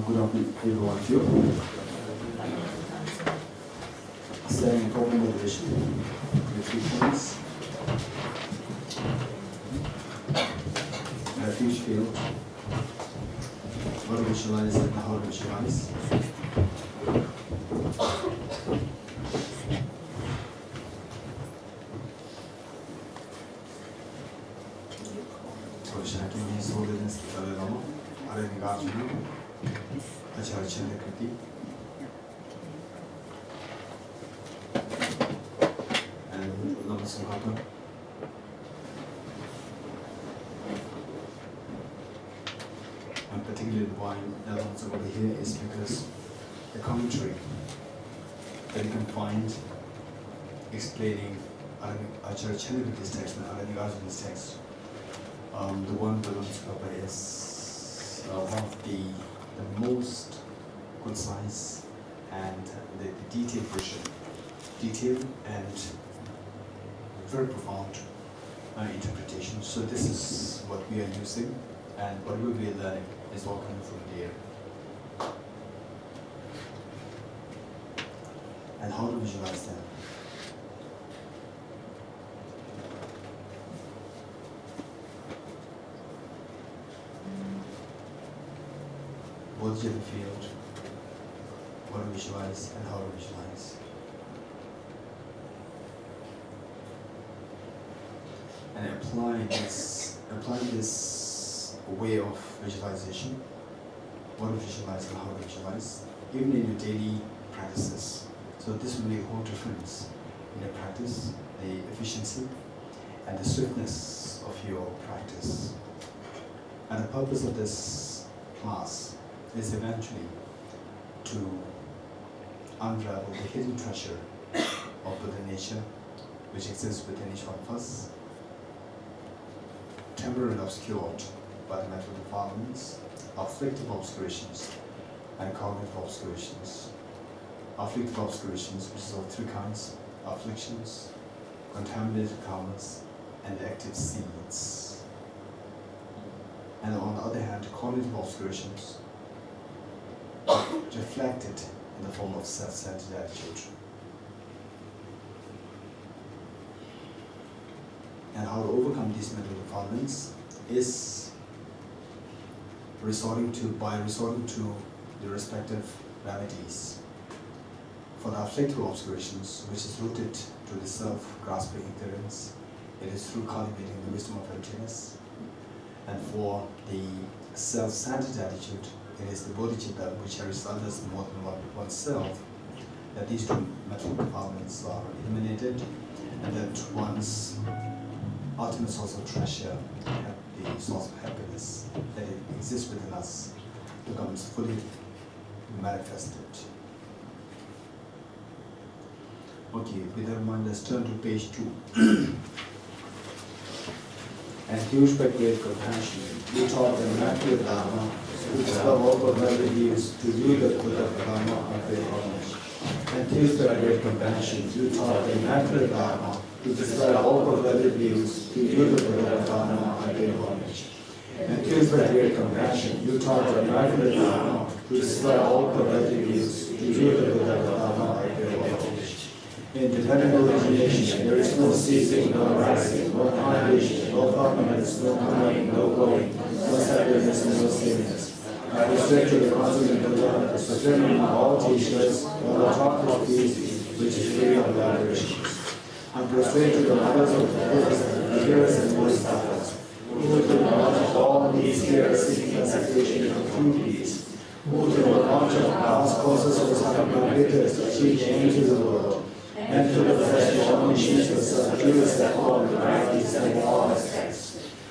Good afternoon, every one of you. Setting proper motivation with 3 points. Refuge field. What to visualize and how to visualize. Acharya Chandrakirti. And Lessen. And particularly why elements over here is because the commentary that you can find explaining Acharya Chandrakirti's text and Deconstructing's text. The one that is one of the most concise and the detailed version, detailed and very profound interpretation. So this is what we are using, and what we will be learning is all coming from there. And how to visualize them. What's in the field, what to visualize and how to visualize. And apply this way of visualization, what to visualize and how to visualize, even in your daily practices. So this will make a whole difference in your practice, the efficiency and the swiftness of your practice. And the purpose of this class is eventually to unravel the hidden treasure of Buddha nature which exists within each one of us, temporarily obscured by the mental defilements, afflictive obscurations, and cognitive obscurations. Afflictive obscurations, which is of 3 kinds: afflictions, contaminated karmas, and active seeds. And on the other hand, cognitive obscurations, reflected in the form of self-centered attitude. And how to overcome these mental defilements is resorting to the respective remedies. For the afflictive obscurations, which is rooted to the self-grasping ignorance, it is through cultivating the wisdom of emptiness. And for the self-centered attitude, it is the bodhicitta which carries others more than oneself, that these 2 mental defilements are eliminated, and that one's ultimate source of treasure, the source of happiness that it exists within us, becomes fully manifested. Okay, with that in mind, let's turn to page 2. And huge by great compassion, we taught the immaculate Dharma, which is above all worldly views, to view the Buddha Dharma of great homage. And huge by great compassion, you taught the immaculate Dharma, to dispel all perverted views, to view the Buddha Dharma of great homage. And huge by great compassion, you taught the immaculate Dharma, to dispel all perverted views, to view the Buddha Dharma of great homage. In dependent origination, there is no ceasing, no rising, no foundation, no permanence, no coming, no going, no separateness, and no sameness. I respect to the consummate Buddha, the supreme of all teachers, the top of peace, which is free of vibrations. I prostrate to the mothers of the Buddhas, the hearers and bodhisattvas, who to the knowledge of all these hearers seeking concentration of true peace, who to the knowledge of past causes of the Samagritas to achieve the aims of the world, and to the flesh of all machines of self-curious that form the varieties and all aspects.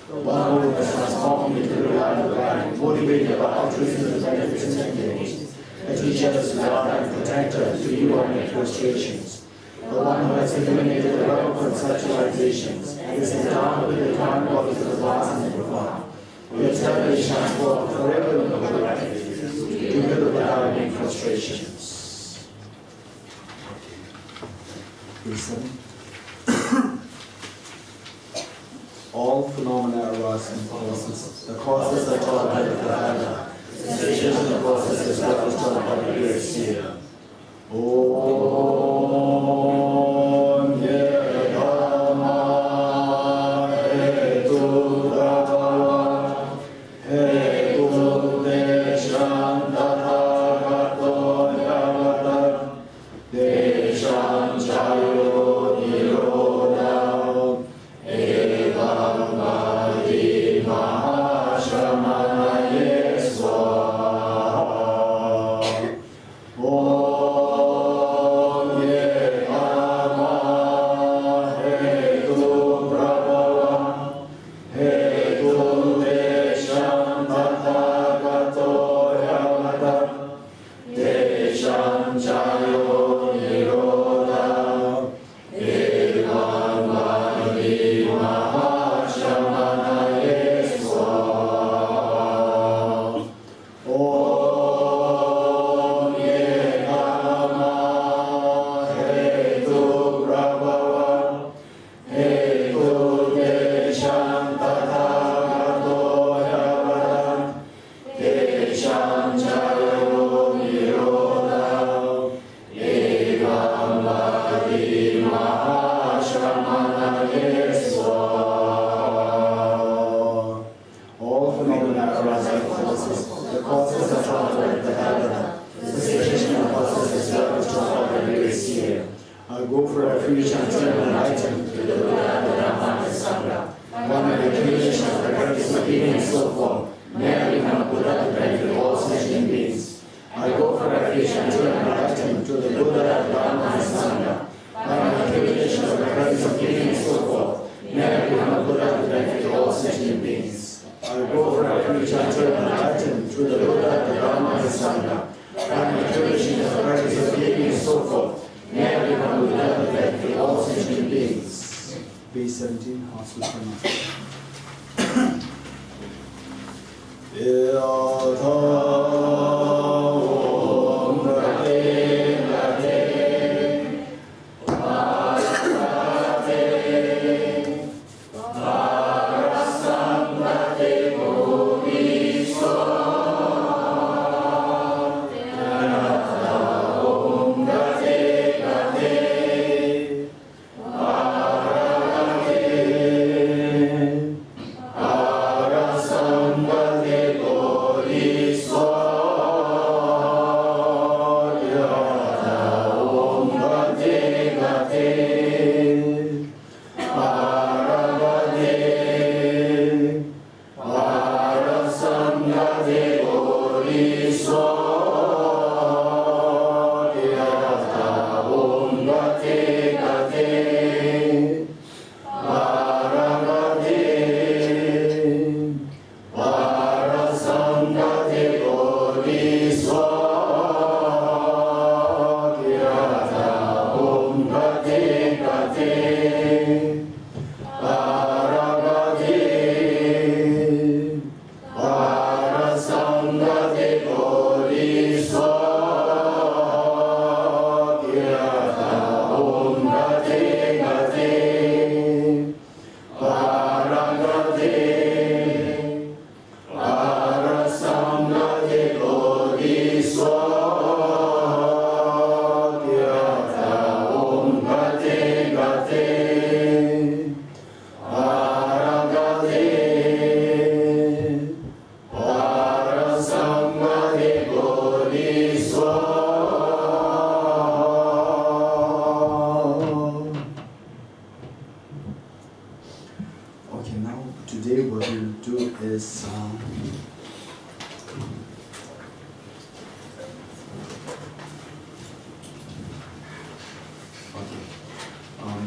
One who is transformed into the reliable guide, motivated by altruism and beneficent things, a teacher is love and protector to you on your frustrations. The one who has eliminated the love of conceptualizations and is endowed with the divine qualities of the vast and profound. We eternally shine forth forever in the Buddha life, to the without any frustrations. Listen. All phenomena arise in causes. The causes are taught by the Buddha. Cessation of processes established on the body sphere.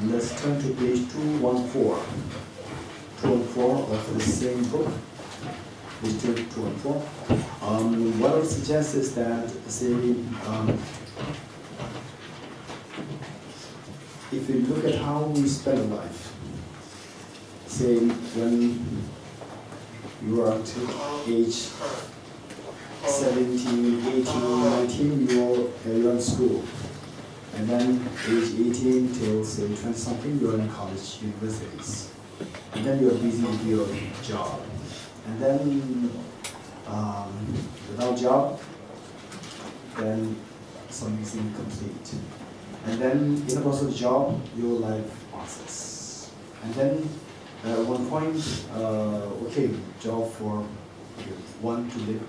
Let's turn to page 214. 214 of the same book. Page 214. What I suggest is that, say, if you look at how we spend life, say when you are to age 17, 18, 19, you're in school. And then age 18 till say 20 something, you're in college, universities. And then you're busy with your job. And then Without job, then something is incomplete. And then in the process of job, your life passes. And then at one point, okay, job for one to live,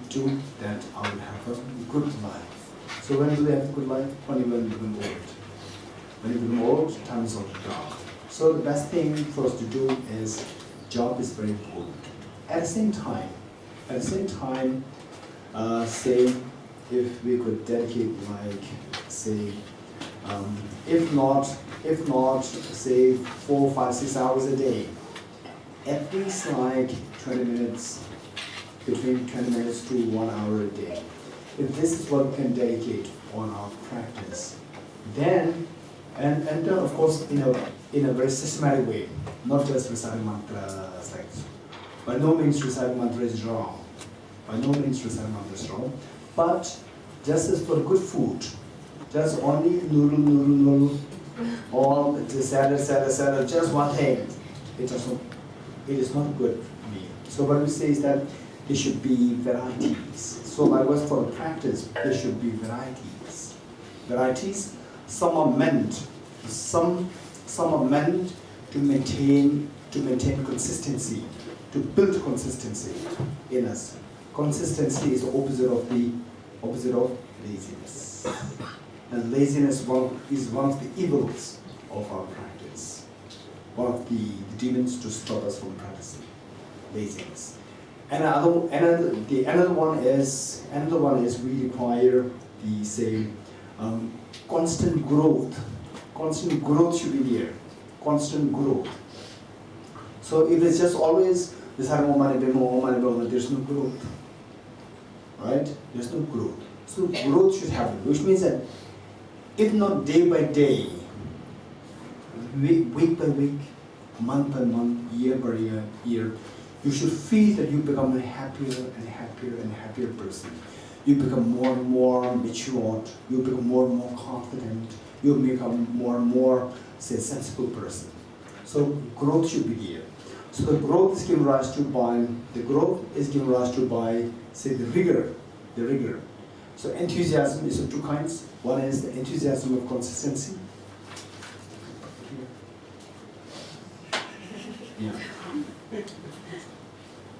two, that I will have a good life. So when do they have a good life? Only when you become old. When you become old, times of job. So the best thing for us to do is, job is very important. At the same time, say, if we could dedicate like, say, if not, say 4, 5, 6 hours a day, at least like 20 minutes, between 20 minutes to 1 hour a day. If this is what we can dedicate on our practice, then, and then of course in a very systematic way, not just reciting mantras. Like, by no means reciting mantra is wrong. By no means reciting mantra is wrong. But just as for good food, just only noodle, or the salad, just one thing, it is not good meal. So what we say is that there should be varieties. So likewise for the practice, there should be varieties. Varieties, some are meant to maintain consistency, to build consistency in us. Consistency is the opposite of laziness. And laziness is one of the evils of our practice. One of the demons to stop us from practicing. Laziness. And another one is we require the same constant growth. Constant growth should be there. Constant growth. So if it's just always there's no growth. Right? There's no growth. So growth should happen, which means that if not day by day, week by week, month by month, year by year, you should feel that you become a happier and happier and happier person. You become more and more matured, you become more and more confident, you become more and more, say, sensible person. So growth should be here. So the growth is given rise to by, say, the rigor. So enthusiasm is of two kinds. One is the enthusiasm of consistency. Yeah.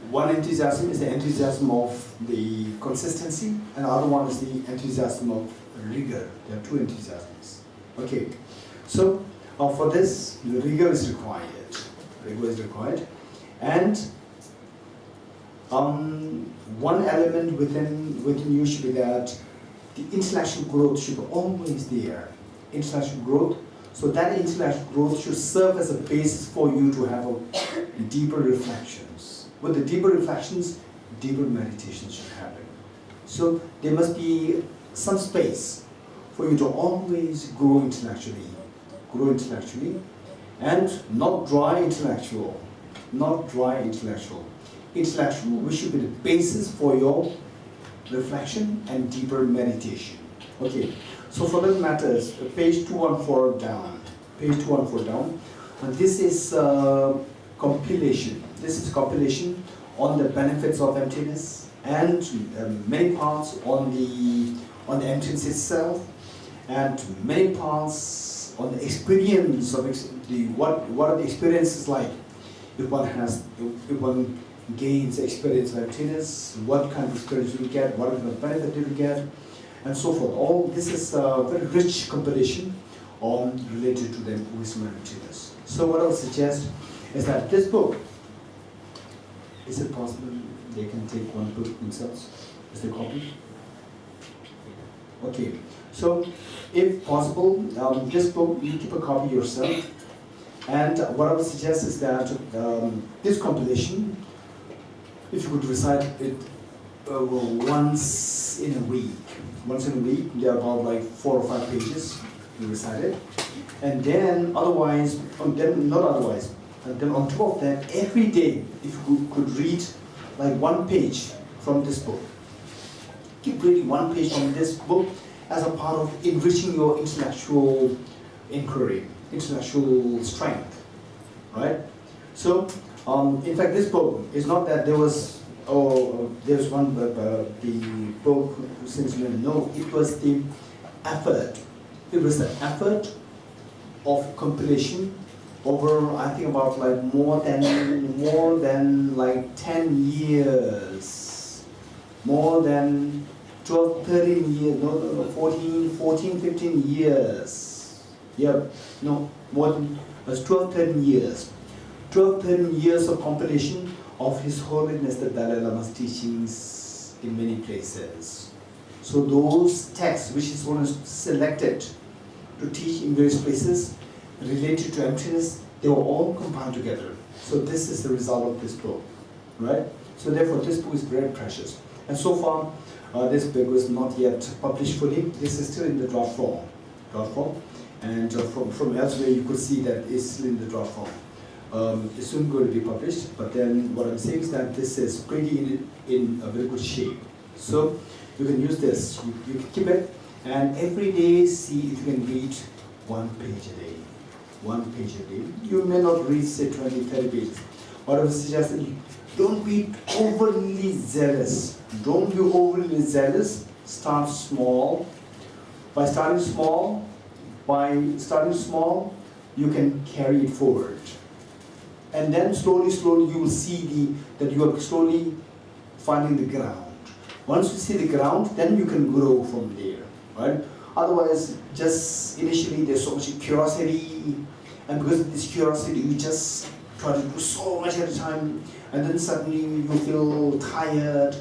One enthusiasm is the enthusiasm of the consistency, and the other one is the enthusiasm of rigor. There are two enthusiasms. Okay. So for this, the rigor is required. And one element within you should be that the intellectual growth should be always there. Intellectual growth. So that intellectual growth should serve as a basis for you to have deeper reflections. With the deeper reflections, deeper meditation should happen. So there must be some space for you to always grow intellectually, and not dry intellectual. Intellectual, which should be the basis for your reflection and deeper meditation. Okay, so for that matters, page 214 down. And this is compilation. This is compilation on the benefits of emptiness and many parts on the emptiness itself, and many parts on the experience of what are the experiences like if one gains experience of emptiness, what kind of experience do you get, what kind of benefit do you get, and so forth. All this is a very rich compilation related to the wisdom and emptiness. So what I would suggest is that this book, is it possible they can take one book themselves? Is there a copy? Okay, so if possible, this book, you keep a copy yourself. And what I would suggest is that this compilation, if you could recite it once in a week, there are about like 4 or 5 pages, you recite it. And then and then on top of that, every day, if you could read like 1 page from this book. Keep reading 1 page from this book as a part of enriching your intellectual inquiry, intellectual strength, right? So, in fact, this book is not that there was there's one, the book, since you know, it was the effort. It was the effort of compilation over, I think, about like more than like 10 years, more than 12, 13 years, no, 14, 15 years. Yeah, no, more than 12, 13 years. 12, 13 years of compilation of His Holiness the Dalai Lama's teachings in many places. So those texts which His Holiness selected to teach in various places related to emptiness, they were all compiled together. So this is the result of this book, right? So therefore this book is very precious. And so far, this book was not yet published fully. This is still in the draft form. And from elsewhere you could see that it's still in the draft form. It's soon going to be published, but then what I'm saying is that this is pretty in a very good shape. So you can use this, you can keep it, and every day see if you can read 1 page a day. 1 page a day. You may not read, say, 20, 30 pages. What I would suggest is don't be overly zealous. Don't be overly zealous. Start small. By starting small, you can carry it forward. And then slowly you will see that you are slowly finding the ground. Once you see the ground, then you can grow from there, right? Otherwise, just initially there's so much curiosity, and because of this curiosity, you just try to do so much at a time, and then suddenly you feel tired,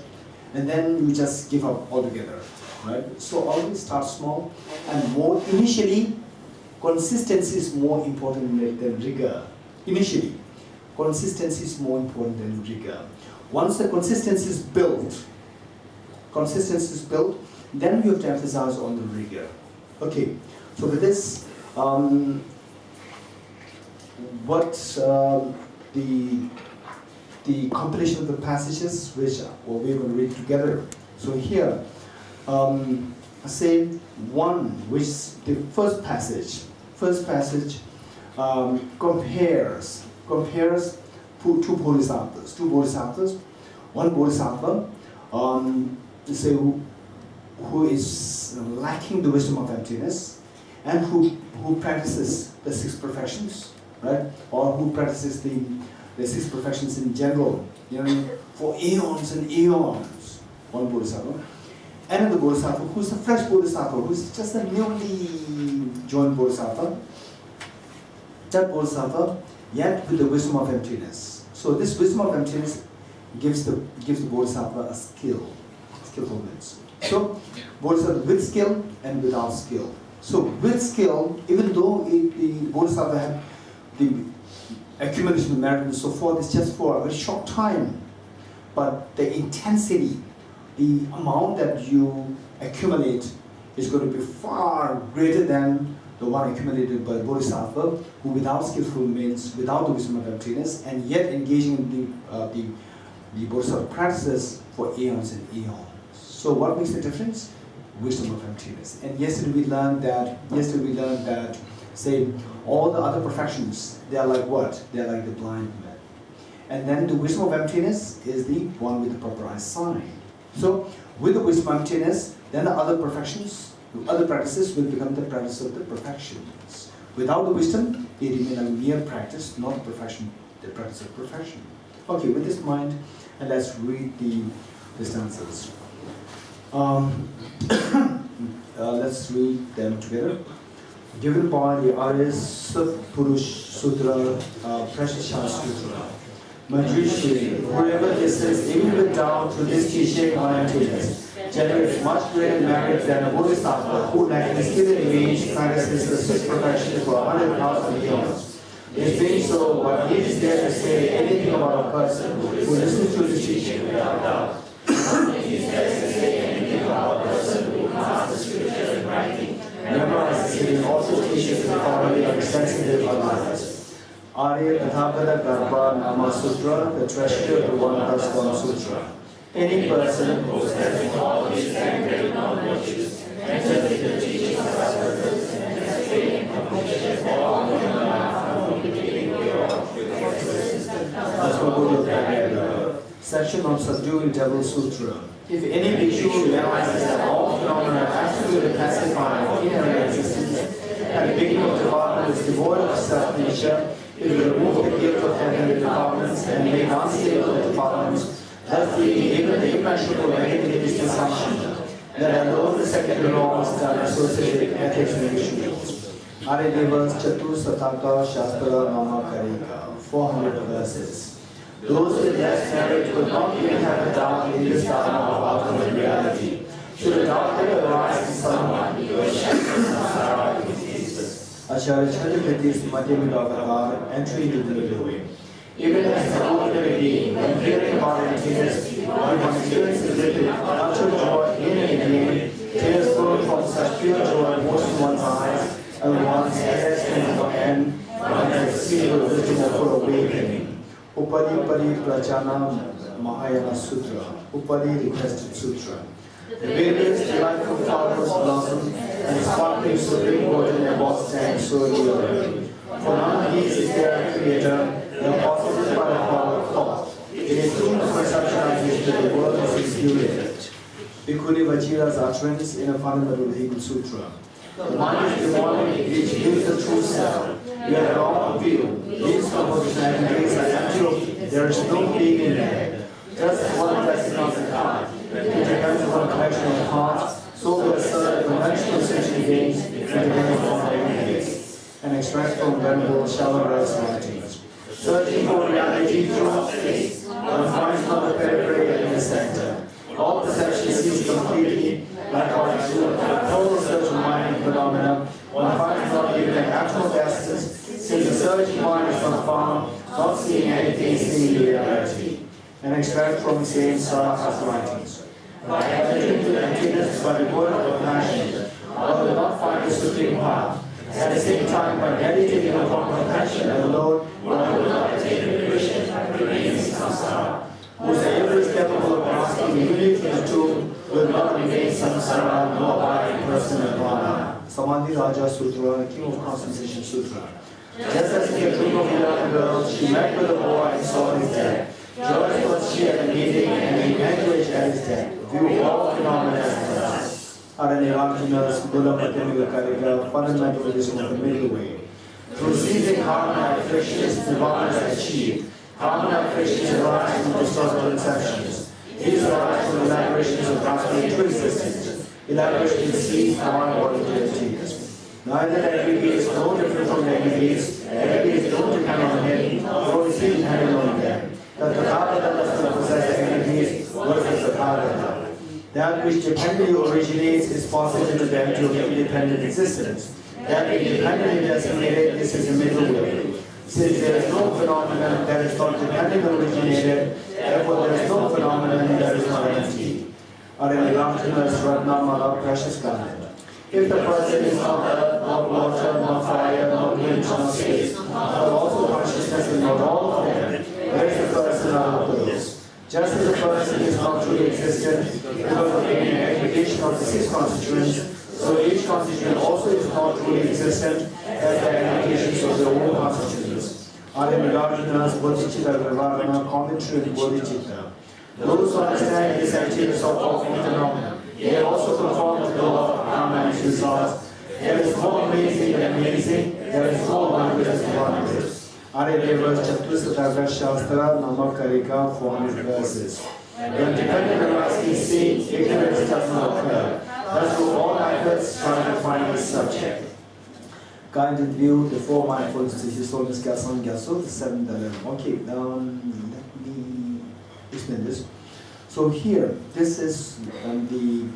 and then you just give up altogether, right? So always start small, and more initially, consistency is more important than rigor. Initially, consistency is more important than rigor. Once the consistency is built, then you have to emphasize on the rigor. Okay, so with this, the compilation of the passages which we're going to read together. So here, I say one, which the first passage compares two bodhisattvas. One bodhisattva, say who is lacking the wisdom of emptiness, and who practices the 6 perfections, right? Or who practices the 6 perfections in general, for eons and eons. One bodhisattva. Another bodhisattva who is a fresh bodhisattva, who is just a newly joined bodhisattva. That bodhisattva, yet with the wisdom of emptiness. So this wisdom of emptiness gives the bodhisattva a skillfulness. So bodhisattva with skill and without skill. So with skill, even though the bodhisattva have the accumulation of merit and so forth, is just for a very short time, but the intensity, the amount that you accumulate is going to be far greater than the one accumulated by the bodhisattva, who without skillful means, without the wisdom of emptiness, and yet engaging in the bodhisattva practices for eons and eons. So what makes the difference? Wisdom of emptiness. And yesterday we learned that, say, all the other perfections, they are like what? They are like the blind man. And then the wisdom of emptiness is the one with the proper eyesight. So with the wisdom of emptiness, then the other perfections, the other practices will become the practice of the perfections. Without the wisdom, they remain a mere practice, not perfection, the practice of perfection. Okay, with this mind, and let's read the stanzas. Let's read them together. Given by the Arya Purush Sutra, Precious Sutra. Majority, whoever listens even without to this teaching on emptiness, generates much greater merit than a bodhisattva who, like the skill in image, practices the 6 perfections for 100,000 years. It being so, what he is there to say anything about a person who listens to this teaching without doubt. He is there to say anything about a person who casts the scriptures in writing, memorizes it, and also teaches the following of extensive others. Arya Tathagata Garbha Nama Sutra, the treasure of the 1+1 Sutra. Any person who has all these great knowledge enters the teachings of others and has faith and completion all the from the beginning of the existence. That's what Buddha prayed. Section on Subduing Devil Sutra. If any bhikshu realizes that all phenomena are absolutely pacified or inherent existence, and the beginning of development is devoid of self-nature, it will remove the guilt of heavenly developments and make unstable the developments, thus leaving even the immeasurable negative assumption that alone the secondary laws that are associated with ethics and issues. Aridevas Chatur Sataka Shastra Nama Karika, 400 verses. Those with less merit will not even have a doubt in this dharma of ultimate reality. Should a doubt ever arise in someone, Acharya Chandrakirti's Madhyamikavatara, entry into the middle way. Even as an ordinary being, when hearing about emptiness, one experiences little utter joy in and again, tears flow from such pure joy moisten one's eyes, and one's hair stands on end, one has seen the wisdom of full awakening. Upadi Pari Prachana Mahayana Sutra, Upadi requested Sutra. The various delightful flowers blossom and sparkling supreme golden embossed stand so eagerly. For none of these is there a creator, they are possible by the power of thought. It is through the perception of which that the world is executed. Bhikkhuni Vajira's utterance in a fundamental Hegel Sutra. The mind is the one which gives the true self. We are wrong view. These composition activities are natural. There is no being in them. Just one blessing of the heart. It depends on collection of hearts, so we assert conventional sentient beings independent from entities. An extract from Venerable Shalara's writings. Searching for reality throughout space, one finds not the periphery in the center. All perception ceases completely, like our total search of mind and phenomena. One finds not even an actual essence, since the searching mind is not found, not seeing anything, seeing reality. An extract from Saint Saraha's writings. By entering into emptiness by the word of passion, one will not find the supreme heart. At the same time, by meditating upon compassion alone, one will not attain liberation and remain in samsara. Whosoever is capable of asking unity to the truth will not remain samsara nor abide in personal nirvana. Samadhi Raja Sutra, King of Concentration Sutra. Just as in the dream of the young girl, she met with a boy and saw his death. Joyous was she at the meeting and in anguish at his death. View all phenomena as thus. Aranyavarjuna's Buddha Madhyamikavatara, fundamentalism of the middle way. Through ceasing harm and afflictions, nirvana is achieved. Harm and afflictions arise from distorted conceptions. These arise from elaborations of gospel into existence. Elaborations cease harm or entities. Neither aggregate is no different from aggregates. Aggregates don't depend on him, nor is he dependent on them. The Tathagata does not possess aggregates, what is the Tathagata? That which dependently originates is positive to them to independent existence. That which dependently designated, this is the middle way. Since there is no phenomenon that is not dependently originated, therefore there is no phenomenon that is not empty. Aranyavarjuna's Ratnamala, precious garment. If the person is not earth, not water, not fire, not wind, not space, but also consciousness and not all of them, where is the person out of those? Just as a person is not truly existent because of being an aggregation of the six constituents, so each constituent also is not truly existent as the aggregations of their own constituents. Aranyavarjuna's Bodhicitta Vivarana, commentary on Bodhicitta. Those who understand this emptiness of all phenomena, they also conform to the law of karma and its results. There is more amazing than amazing, there is more wondrous than wondrous. Aridevas Chatur Sataka Shastra Nama Karika, 400 verses. When dependent arising seen, ignorance does not occur. Thus do all efforts try to find this subject. Guided view, the four mindfulness, his holiness Gyasam Gyaso, the seventh dilemma. Okay, let me explain this. So here, this is the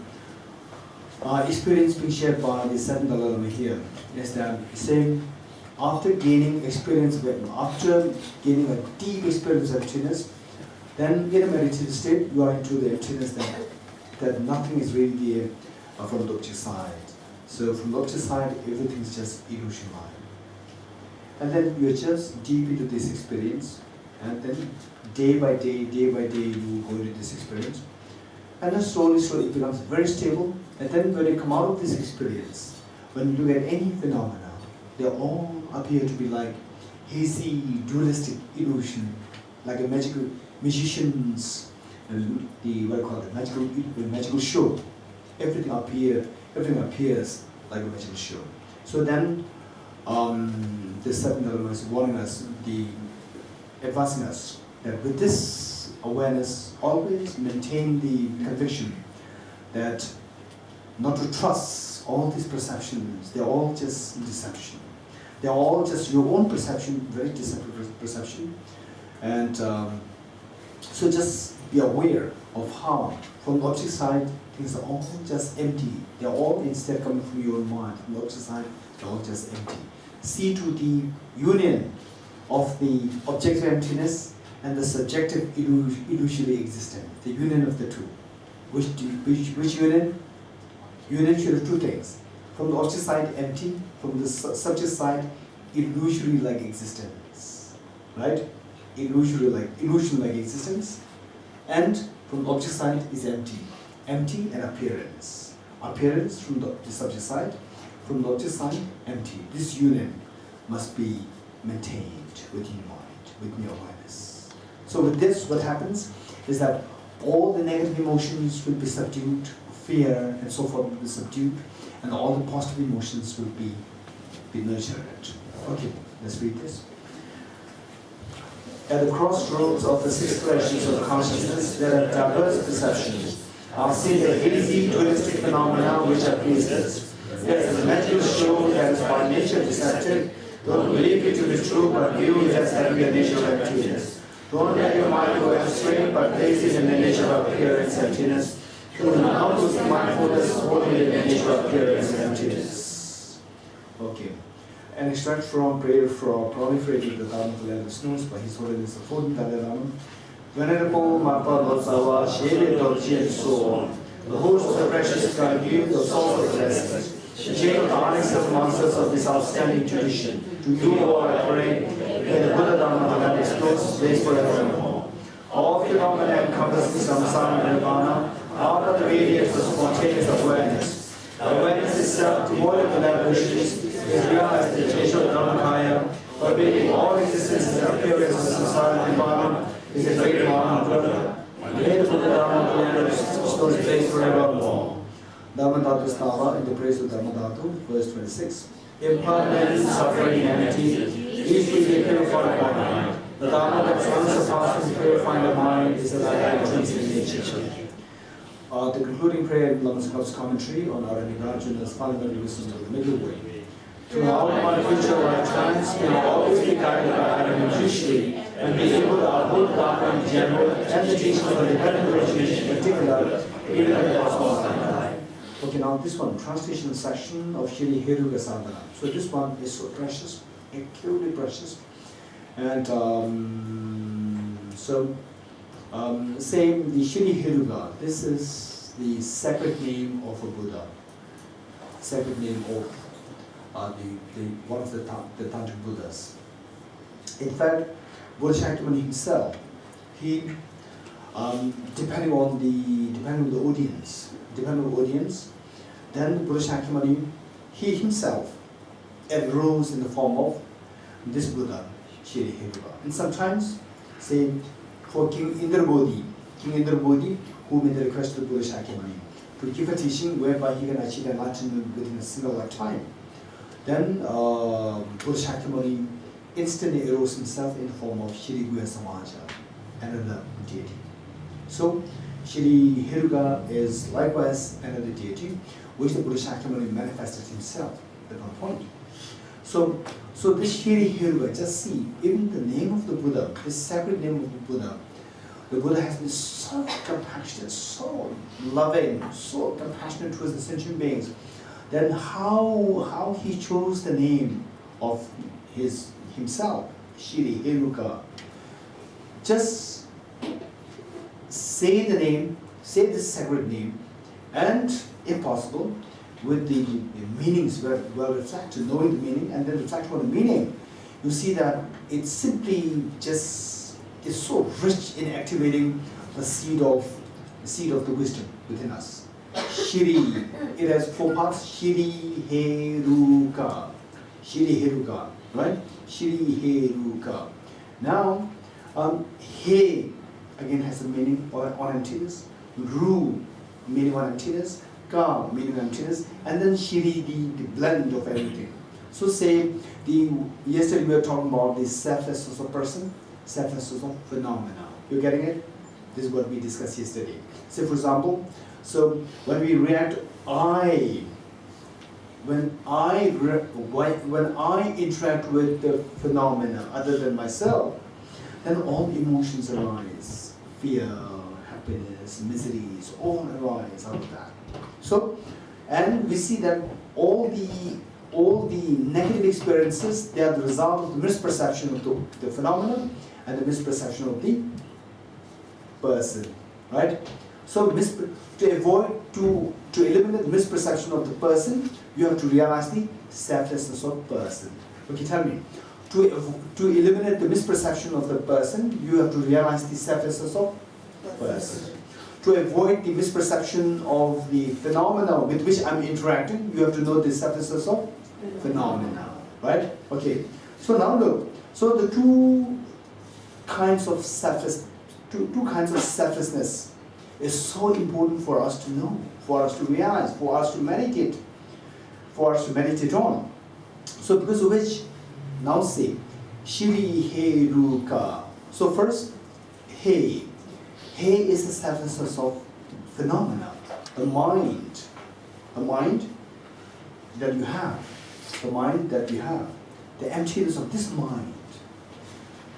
experience being shared by the seventh dilemma here. Is that saying, after gaining experience, after gaining a deep experience of emptiness, then in a meditative state, you are into the emptiness that nothing is really there from the object side. So from the object side, everything is just illusion mind. And then you are just deep into this experience, and then day by day, you go into this experience. And then slowly it becomes very stable. And then when you come out of this experience, when you look at any phenomena, they all appear to be like hazy, dualistic illusion, like a magical magicians, the what do you call it, magical show. Everything appears like a magical show. So then, the seven elements warning us, advising us that with this awareness, always maintain the conviction that not to trust all these perceptions. They're all just deception. They're all just your own perception, very deceptive perception. And so just be aware of how, from the object side, things are all just empty. They're all instead coming from your own mind. From the object side, they're all just empty. See to the union of the objective emptiness and the subjective illusory existence. The union of the two. Which union? Union should have two things. From the object side, empty. From the subject side, illusory-like existence. Right? Illusion-like existence. And from the object side is empty. Empty and appearance. Appearance from the subject side. From the object side, empty. This union must be maintained within your mind, within your awareness. So with this, what happens is that all the negative emotions will be subdued, fear and so forth will be subdued, and all the positive emotions will be nurtured. Okay, let's read this. At the crossroads of the six pleasures of consciousness, there are diverse perceptions. I've seen the hazy, dualistic phenomena which are placeless. There is a magical show that is by nature deceptive. Don't believe it to be true, but view it as having a nature of emptiness. Don't let your mind go astray, but place it in the nature of appearance emptiness. Do not lose mindfulness only in the nature of appearance emptiness. Okay. An extract from prayer for proliferating the Dharma of the Land of Snows by His Holiness the 14th Dalai Lama. Venerable Mapa Lotsawa, Shele Dorji, and so on. The host of the precious Kagyu, the soul of the blessed. The chain of the onyx of masters of this outstanding tradition. To you, O I pray, may the Buddha Dharma of the Land of Snows blaze forevermore. All phenomena encompassing samsara and nirvana are but the radiance of spontaneous awareness. Awareness itself, devoid of elaborations, is realized in the nature of Dharmakaya, pervading all existence and appearance of samsara and nirvana, is a great Dharma Buddha. May the Buddha Dharma of the Land of Snows blaze forevermore. Dharma Dhatu Stava in the praise of Dharma Dhatu, verse 26. Impermanent, suffering, empty, each will be purified by mind. The Dharma that is unsurpassed and purifying the mind is the light of intrinsic nature. The concluding prayer in Lama's commentary on our Arjuna's fundamental wisdom of the middle way. Throughout my future lifetimes, may I always be guided by Adam judicially and be able to uphold Dharma in general and the teachings of the dependent origination in particular, even in the cosmos lifetime. Okay, now this one, translation section of Shri Heruga Sadhana. So this one is so precious, acutely precious. And same, the Shri Heruga, this is the sacred name of a Buddha. Sacred name of one of the Tantric Buddhas. In fact, Buddha Shakyamuni himself, he, depending on the audience, then Buddha Shakyamuni, he himself arose in the form of this Buddha, Shri Heruga. And sometimes, say, for King Indrabodhi, who made the request to Buddha Shakyamuni to give a teaching whereby he can achieve enlightenment within a single lifetime. Then Buddha Shakyamuni instantly arose himself in the form of Shri Guya Samaja, another deity. So, Shri Heruga is likewise another deity, which the Buddha Shakyamuni manifested himself at one point. So this Shri Heruga, just see, even the name of the Buddha, the sacred name of the Buddha has been so compassionate, so loving, so compassionate towards the sentient beings. Then how he chose the name of himself, Shri Heruga. Just say the name, say this sacred name, and if possible, with the meanings well reflected, knowing the meaning, and then reflect on the meaning, you see that it simply just is so rich in activating the seed of the wisdom within us. Shri, it has four parts. Shri Heruga, right? Shri Heruga. Now, He again has a meaning on emptiness. Ru, meaning on emptiness. Ka, meaning on emptiness. And then Shri, the blend of everything. So say, yesterday we were talking about the selflessness of person, selflessness of phenomena. You're getting it? This is what we discussed yesterday. Say for example, so when we react, when I interact with the phenomena other than myself, then all emotions arise. Fear, happiness, miseries, all arise out of that. So, and we see that all the negative experiences, they are the result of the misperception of the phenomenon and the misperception of the person, right? So to eliminate the misperception of the person, you have to realize the selflessness of person. Okay, tell me. To eliminate the misperception of the person, you have to realize the selflessness of person. To avoid the misperception of the phenomena with which I'm interacting, you have to know the selflessness of phenomena, right? Okay. So now look. So the two kinds of selflessness is so important for us to know, for us to realize, for us to meditate on. So because of which, now say, Shri He Ruka. So first, He. He is the selflessness of phenomena, the mind that you have, the emptiness of this mind.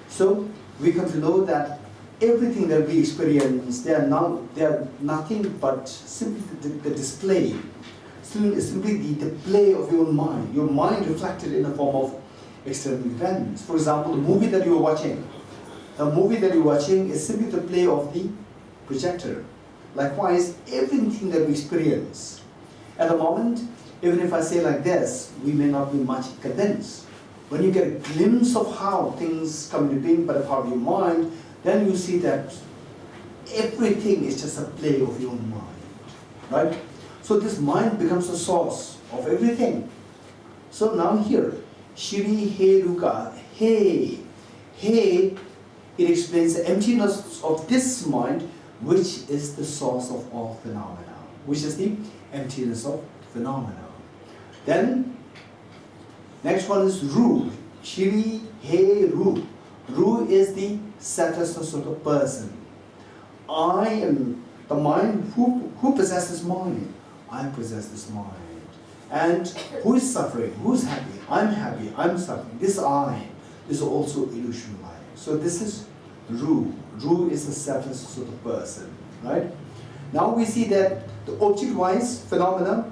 So we come to know that everything that we experience, they are nothing but simply the display, simply the play of your mind reflected in the form of external events. For example, the movie that you are watching. The movie that you're watching is simply the play of the projector. Likewise, everything that we experience. At the moment, even if I say like this, we may not be much convinced. When you get a glimpse of how things come into being by the power of your mind, then you see that everything is just a play of your mind. Right? So this mind becomes the source of everything. So now here, Shri He Ruka, He, it explains the emptiness of this mind, which is the source of all phenomena, which is the emptiness of phenomena. Then, next one is Ru, Shri He Ru. Ru is the selflessness of the person. I am the mind. Who possesses mind? I possess this mind. And who is suffering? Who is happy? I'm suffering. This I is also illusion life. So this is Ru. Ru is the selflessness of the person, right? Now we see that the object-wise phenomena,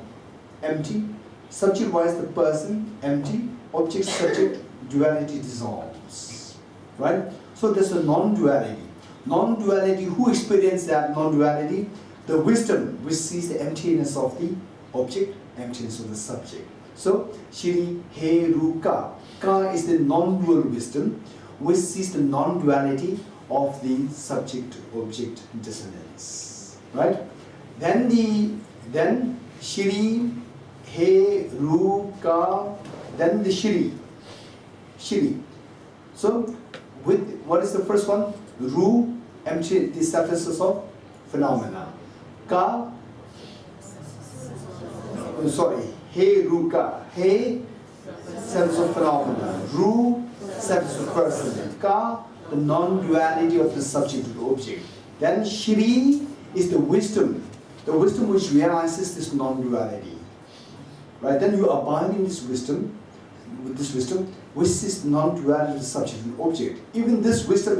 empty. Subject-wise the person, empty. Object-subject duality dissolves, right? So there's a non-duality. Non-duality, who experiences that non-duality? The wisdom which sees the emptiness of the object, emptiness of the subject. So, Shri He Ru Ka. Ka is the non-dual wisdom which sees the non-duality of the subject-object dissonance. Right? Then Shri He Ru Ka. Then the Shri. So, what is the first one? Ru, empty, the selflessness of phenomena. Ka, He Ru Ka. He, sense of phenomena. Ru, sense of person. Ka, the non-duality of the subject to the object. Then Shri is the wisdom which realizes this non-duality. Right? Then you abide in this wisdom, which is non-duality of the subject and object. Even this wisdom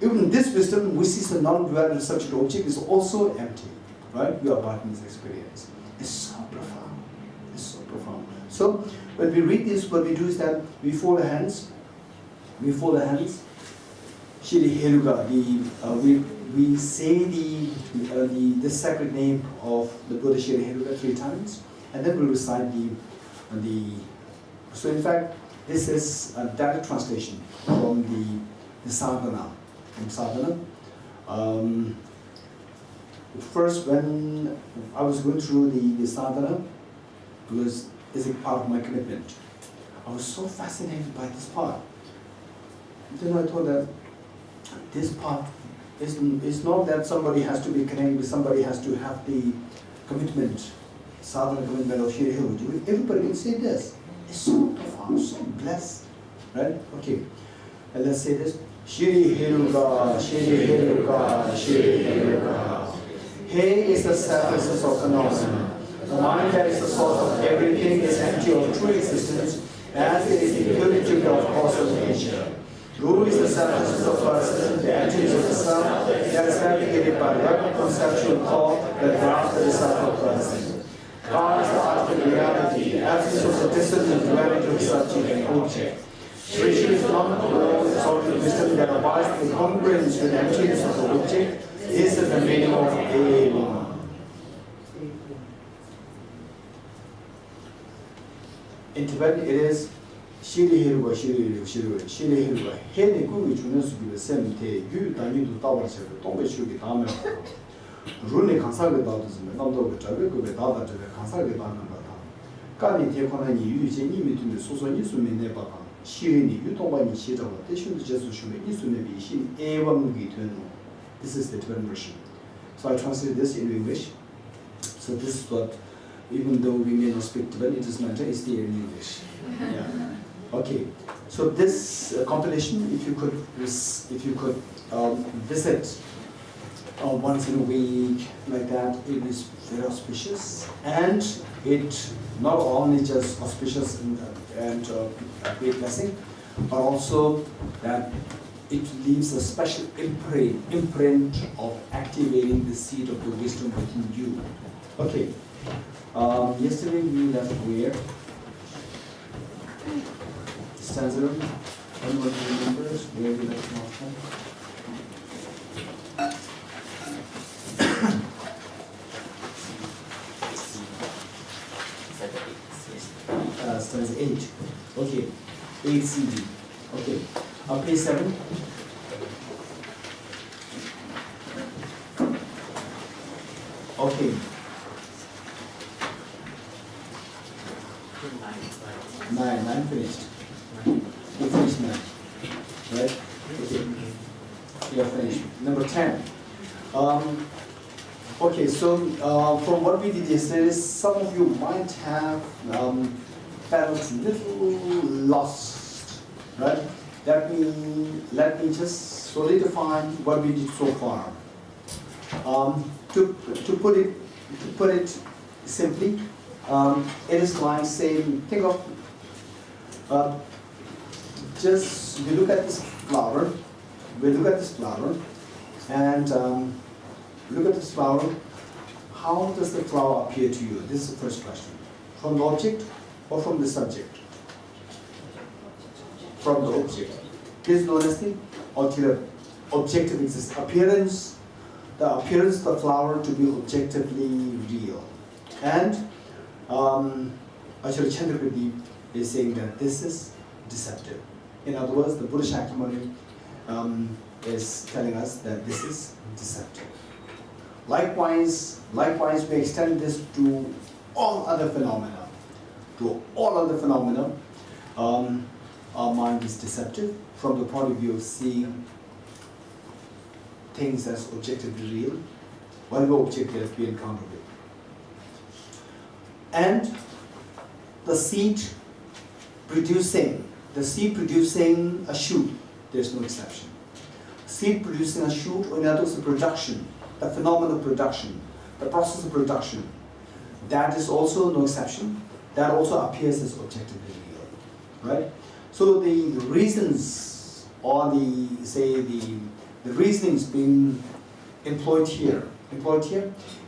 which is the non-duality of the subject and object is also empty. Right? You abide in this experience. It's so profound. It's so profound. So when we read this, what we do is that we fold the hands. Shri Heruga. We say the sacred name of the Buddha Shri Heruga 3 times, and then we recite the. So in fact, this is a direct translation from the sadhana. From sadhana. First, when I was going through the sadhana, because it's a part of my commitment, I was so fascinated by this part. Then I thought that this part It's not that somebody has to be connected, somebody has to have the commitment, sadhana commitment of Shri Hiruji. Everybody will say this. It's so profound, so blessed. Right? Okay. And let's say this. Shri Hiruga, Shri Hiruga, Shri Hiruga. He is the selflessness of phenomena. The mind that is the source of everything is empty of true existence, as it is the purity of causal nature. Ru is the selflessness of person, the emptiness of the self, that is navigated by rapid conceptual thought that grasps the self of person. Ka is the ultimate reality, the absence of the distance and duality of subject and object. Rishi is non-dual, solid wisdom that abides in congruence with the emptiness of the object. This is the meaning of Eva. In Tibetan, it is Shiri Hirwa, Shiri Hirwa, Shiri Hirwa. Hene Guru Junas give a semte, you Dani to Tower Server, Tombe Shuki Tamer. Rune Kansaga Dautism, Namdo Tabico, Dada to the Kansaga Danabata. Kani Tekonani, you say between the Susan Yusumi Nebata. Shirini, you don't want Shita, they should just show me Yusumi, she Eva Mugi to know. This is the Tibetan version. So I translate this in English. So this is what, even though we may not speak Tibetan, it is matter, it's the in English. Yeah. Okay. So this compilation, if you could visit once in a week like that, it is very auspicious, and it not only just auspicious and a great blessing, but also that it leaves a special imprint of activating the seed of the wisdom within you. Okay. Yesterday we left where? Stanza. Anyone remembers where we left off? Stanza 8. Okay. 8 CD. Okay. Page 7. Okay. 9 finished. You finished 9. Right? Okay. You're finished. Number 10. Okay, so from what we did yesterday, some of you might have felt a little lost, right? Let me just solidify what we did so far. To put it simply, it is like saying, think of just we look at this flower, and look at this flower. How does the flower appear to you? This is the first question. From the object or from the subject? From the object. This is known as the objective existence. The appearance of the flower to be objectively real. And Acharya Chandrakirti is saying that this is deceptive. In other words, the Buddha Shakyamuni is telling us that this is deceptive. Likewise, we extend this to all other phenomena. Our mind is deceptive from the point of view of seeing things as objectively real, whatever object that we encounter with. And the seed producing a shoot, there's no exception. Seed producing a shoot, or in other words, the production, the phenomenon of production, the process of production, that is also no exception. That also appears as objectively real, right? So the reasons, or the reasonings being employed here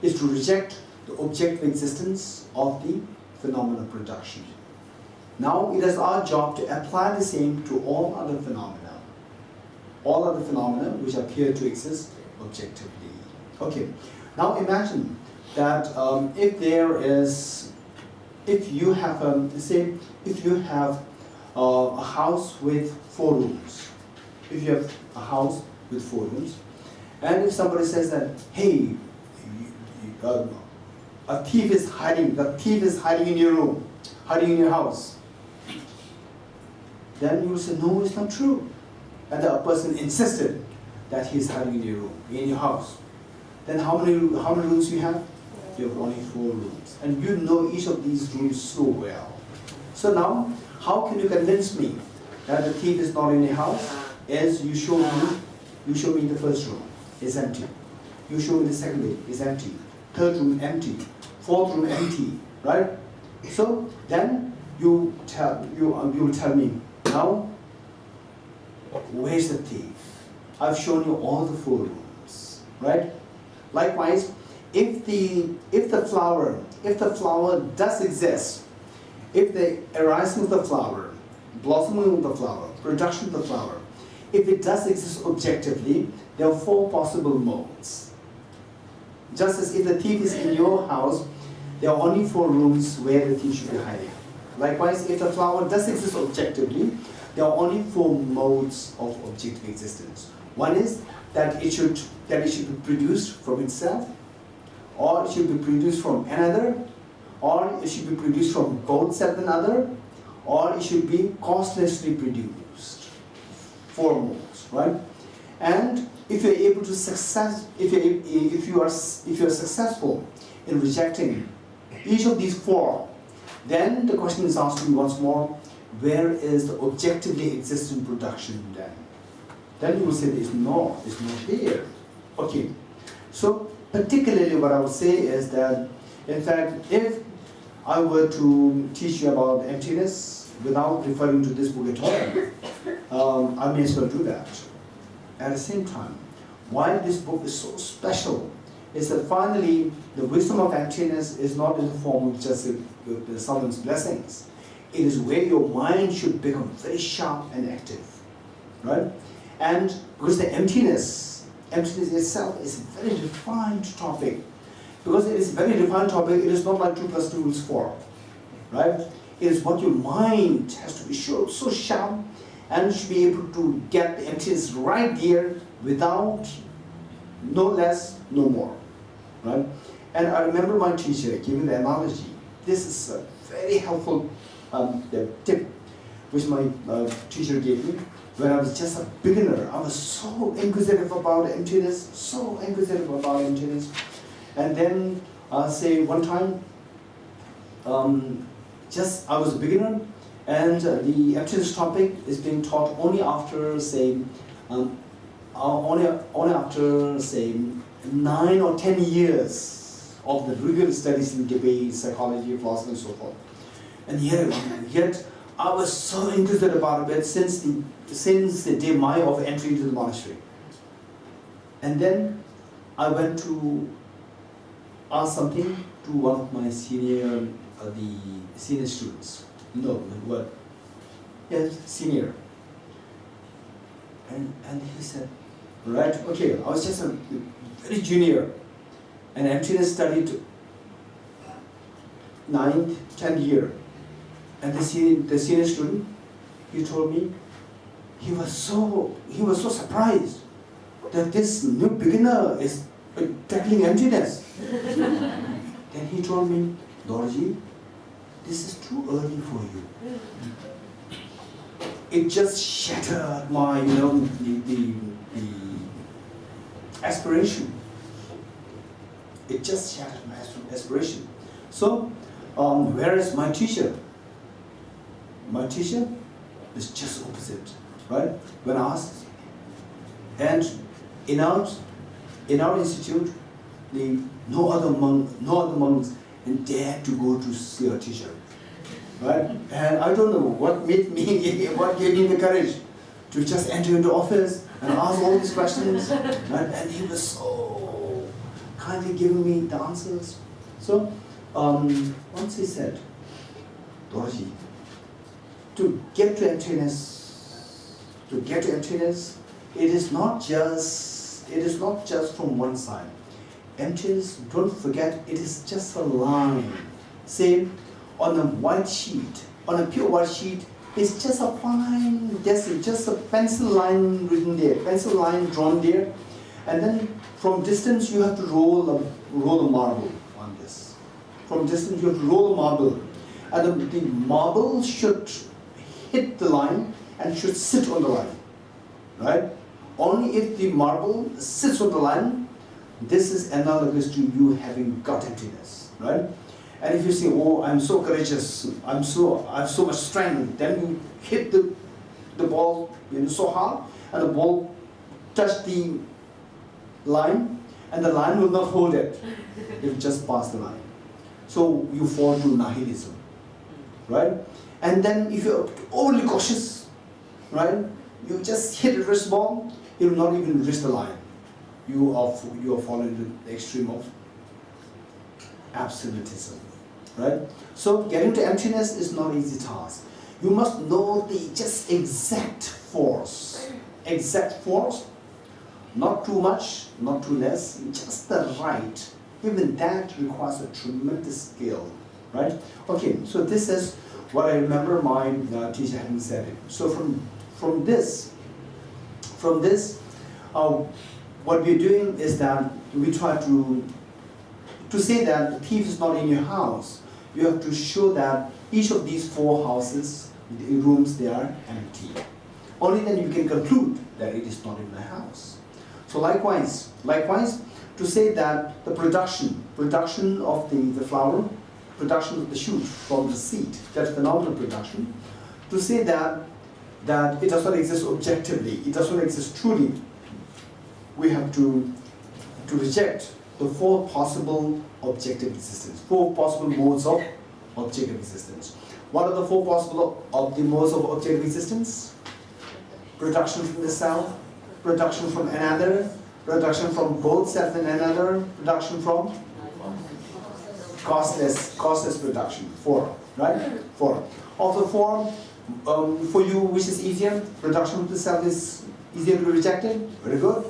is to reject the objective existence of the phenomenon of production. Now it is our job to apply the same to all other phenomena which appear to exist objectively. Okay, now imagine that if you have a house with 4 rooms, and if somebody says that, hey, a thief is hiding in your room, hiding in your house, then you will say, no, it's not true. And the person insisted that he's hiding in your room, in your house. Then how many rooms you have? You have only 4 rooms. And you know each of these rooms so well. So now, how can you convince me that the thief is not in your house? As you show me the first room, it's empty. You show me the second room, it's empty. Third room, empty. Fourth room, empty. Right? So then you will tell me, now, where's the thief? I've shown you all the 4 rooms. Right? Likewise, if the flower does exist, if the arising of the flower, blossoming of the flower, production of the flower, if it does exist objectively, there are 4 possible modes. Just as if the thief is in your house, there are only 4 rooms where the thief should be hiding. Likewise, if the flower does exist objectively, there are only 4 modes of objective existence. One is that it should be produced from itself, or it should be produced from another, or it should be produced from both self and other, or it should be causelessly produced. 4 modes, right? And if you're able to if you are successful in rejecting each of these 4, then the question is asked to me once more: where is the objectively existent production then? Then you will say it's not here. Okay. So particularly what I would say is that, in fact, if I were to teach you about emptiness without referring to this book at all, I may as well do that. At the same time, why this book is so special is that finally the wisdom of emptiness is not in the form of just someone's blessings. It is where your mind should become very sharp and active, right? And because the emptiness itself is a very refined topic. Because it is a very refined topic, it is not like 2 + 2 is 4, right? It is what your mind has to be so sharp and should be able to get the emptiness right there without no less, no more, right? And I remember my teacher giving the analogy. This is a very helpful tip which my teacher gave me. When I was just a beginner, I was so inquisitive about emptiness, And then, say one time, I was a beginner, and the emptiness topic is being taught only after, say, 9 or 10 years of the rigorous studies in debate, psychology, philosophy, and so forth. And yet I was so inquisitive about it since the day of entry into the monastery. And then I went to ask something to one of my senior students. No, what? Yes, senior. And he said, right, okay, I was just a very junior, and emptiness studied 9th, 10th year. And the senior student, he told me, he was so surprised that this new beginner is tackling emptiness. Then he told me, Dorji, this is too early for you. It just shattered my, the aspiration. It just shattered my aspiration. So, whereas my teacher is just opposite, right? When asked, and in our institute, no other monks dared to go to see our teacher, right? And I don't know what gave me the courage to just enter into office and ask all these questions, right? And he was so kindly giving me the answers. So once he said, Dorji, to get to emptiness, it is not just from one side. Emptiness, don't forget, it is just a line. Say, on a white sheet, on a pure white sheet, it's just a fine, just a pencil line written there, pencil line drawn there, and then from distance you have to roll a marble on this. From distance you have to roll a marble, and the marble should hit the line and should sit on the line, right? only if the marble sits on the line, this is analogous to you having got emptiness, right? And if you say, oh, I'm so courageous, I have so much strength, then you hit the ball so hard, and the ball touch the line, and the line will not hold it. It will just pass the line. So you fall to nihilism, right? And then if you're overly cautious, right, you just hit a wrist ball, it will not even reach the line. You are falling to the extreme of absolutism, right? So getting to emptiness is not an easy task. You must know the just exact force, not too much, not too less, just the right. Even that requires a tremendous skill, right? Okay, so this is what I remember my teacher having said it. So from this, what we're doing is that we try to say that the thief is not in your house. You have to show that each of these 4 houses, the rooms, they are empty. Only then you can conclude that it is not in the house. So likewise, to say that the production of the flower, production of the shoot from the seed, that's phenomenal production. To say that it does not exist objectively, it does not exist truly, we have to reject the 4 possible objective existence, 4 possible modes of objective existence. What are the 4 possible modes of objective existence? Production from the self, production from another, production from both self and another, production from costless production. 4, right? 4. Of the 4, for you, which is easier? Production of the self is easier to be rejected. Very good.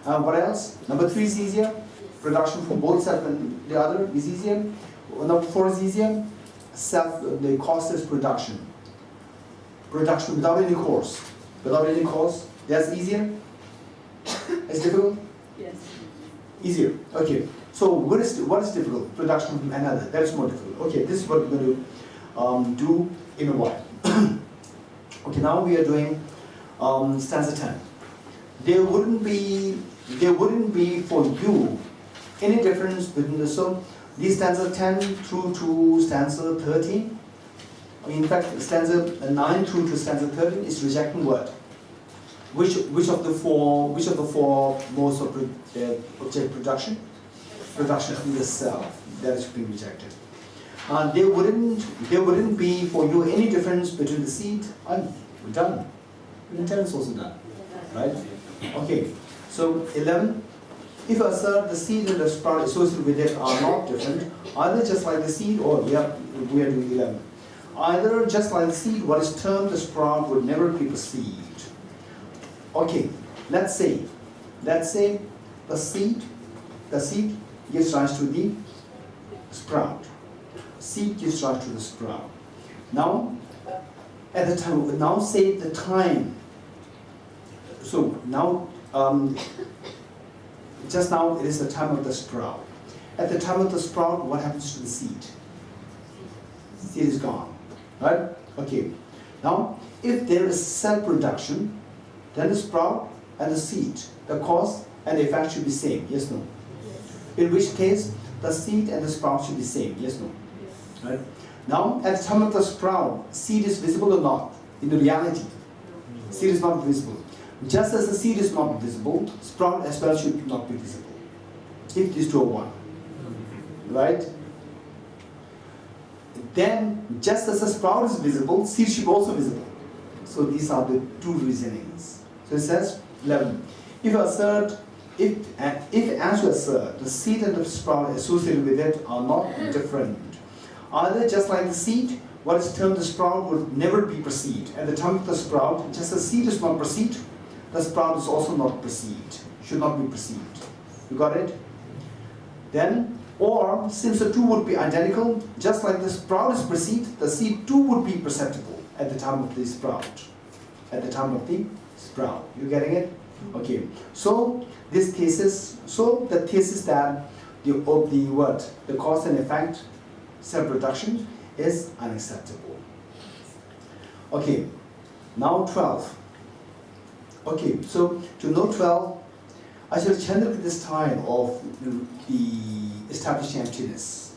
What else? Number 3 is easier. Production from both self and the other is easier. Number 4 is easier. The costless production. Production without any cause. That's easier. It's difficult? Yes. Easier. Okay. So what is difficult? Production from another. That's more difficult. Okay, this is what we're going to do in a while. Okay, now we are doing stanza 10. There wouldn't be for you any difference between the these stanza 10 through to stanza 13. In fact, stanza 9 through to stanza 13 is rejecting what? Which of the four modes of object production? Production from the self, that is being rejected. There wouldn't be for you any difference between the seed and we're done. 10 is also done, right? Okay. So 11. If you assert the seed and the sprout associated with it are not different, either just like the seed, or we are doing 11. Either just like the seed, what is termed the sprout would never be perceived. Okay, let's say the seed gives rise to the sprout. Seed gives rise to the sprout. Now, at the time, now say the time. So now, just now it is the time of the sprout. At the time of the sprout, what happens to the seed? Seed is gone, right? Okay. Now, if there is cell production, then the sprout and the seed, the cause and the effect should be same, yes, no? In which case, the seed and the sprout should be same, yes, no? Right? Now, at the time of the sprout, seed is visible or not? In the reality, seed is not visible. Just as the seed is not visible, sprout as well should not be visible. If these two are one, right? Then, just as the sprout is visible, seed should be also visible. So these are the two reasonings. So it says 11. If as you assert, the seed and the sprout associated with it are not different. Either just like the seed, what is termed the sprout would never be perceived. At the time of the sprout, just as seed is not perceived, the sprout is also not perceived, should not be perceived. You got it? Then, or since the two would be identical, just like the sprout is perceived, the seed too would be perceptible at the time of the sprout. At the time of the sprout. You getting it? Okay. So this thesis, the thesis that the cause and effect self-production is unacceptable. Okay. Now 12. Okay, so to note 12, Acharya Chandrakirti's style of the establishing emptiness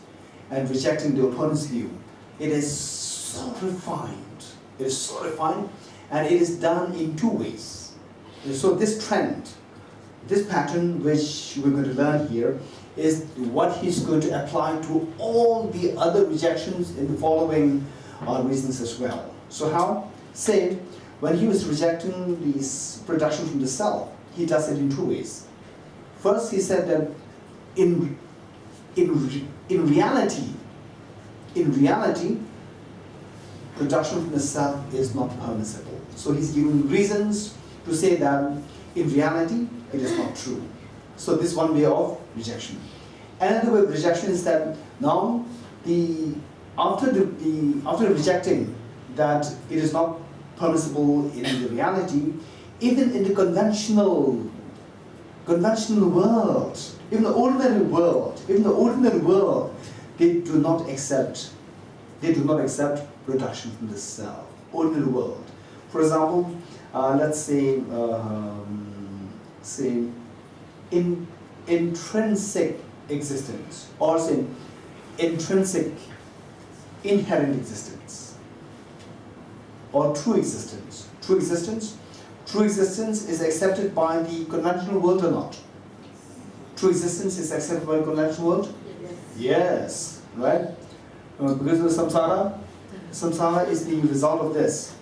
and rejecting the opponent's view, it is so refined. It is so refined, and it is done in two ways. So this trend, this pattern which we're going to learn here, is what he's going to apply to all the other rejections in the following reasons as well. So how? Say, when he was rejecting this production from the self, he does it in two ways. First, he said that in reality, production from the self is not permissible. So he's giving reasons to say that in reality, it is not true. So this is one way of rejection. Another way of rejection is that now after rejecting that it is not permissible in the reality, even in the conventional world, even the ordinary world, they do not accept production from the self. Ordinary world. For example, let's say intrinsic existence, or say intrinsic inherent existence, or true existence. True existence is accepted by the conventional world or not? True existence is accepted by the conventional world? Yes, right? Because of the samsara is the result of this,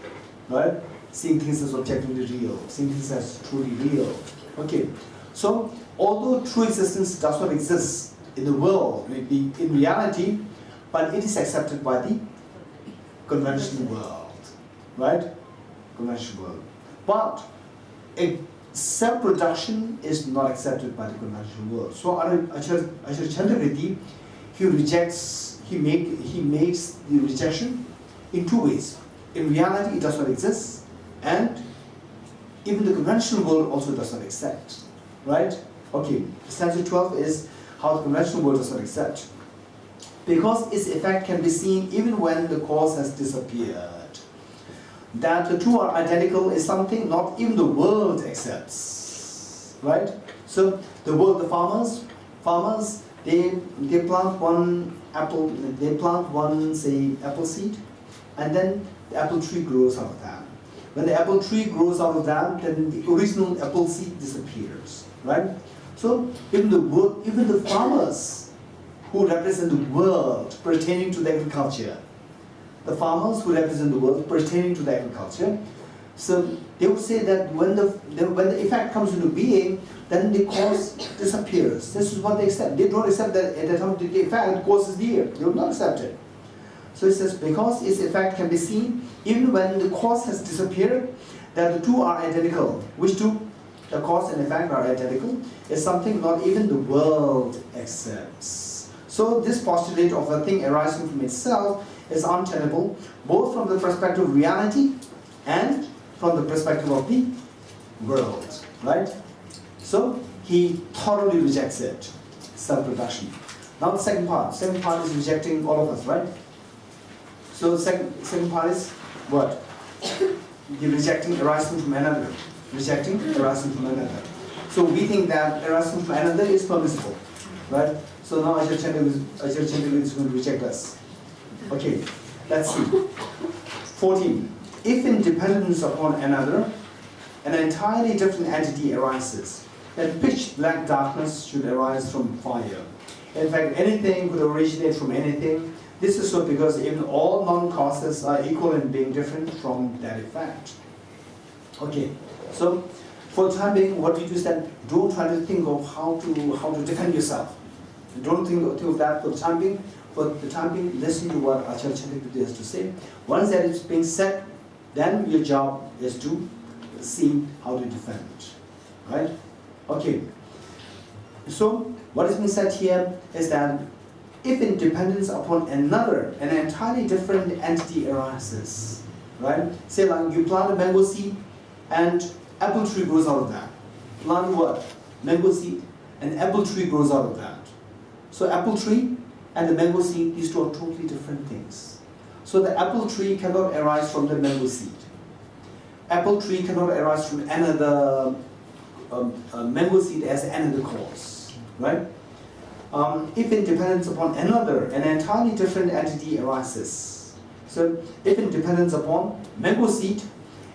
right? Seeing things as objectively real, seeing things as truly real. Okay, so although true existence does not exist in the world, in reality, but it is accepted by the conventional world, right? Conventional world. But self-production is not accepted by the conventional world. So Acharya Chandrakirti, he makes the rejection in two ways. In reality, it does not exist, and even the conventional world also does not accept, right? Okay, stanza 12 is how the conventional world does not accept. Because its effect can be seen even when the cause has disappeared. That the two are identical is something not even the world accepts, right? So the world, the farmers, they plant one apple, say apple seed, and then the apple tree grows out of that. When the apple tree grows out of that, then the original apple seed disappears, right? So even the farmers who represent the world pertaining to the agriculture, so they would say that when the effect comes into being, then the cause disappears. This is what they accept. They don't accept that at the time of the effect, the cause is there. They will not accept it. So it says, because its effect can be seen even when the cause has disappeared, that the two are identical. Which two? The cause and effect are identical, is something not even the world accepts. So this postulate of a thing arising from itself is untenable, both from the perspective of reality and from the perspective of the world, right? So he thoroughly rejects it, self-production. Now the second part is rejecting all of us, right? So the second part is what? You're rejecting arising from another. Rejecting arising from another. So we think that arising from another is permissible, right? So now Acharya Chandrakirti is going to reject us. Okay, let's see. 14. If in dependence upon another, an entirely different entity arises, then pitch black darkness should arise from fire. In fact, anything could originate from anything. This is so because even all non-causes are equal in being different from that effect. Okay, so for the time being, what we do is that don't try to think of how to defend yourself. Don't think of that for the time being. For the time being, listen to what Acharya Chandrakirti has to say. Once that is being said, then your job is to see how to defend it. Right? Okay. So what is being said here is that if in dependence upon another, an entirely different entity arises, right? Say like you plant a mango seed and apple tree grows out of that. Plant what? Mango seed, and apple tree grows out of that. So apple tree and the mango seed, these two are totally different things. So the apple tree cannot arise from the mango seed. apple tree cannot arise from another mango seed as another cause, right? If in dependence upon another, an entirely different entity arises. So if in dependence upon mango seed,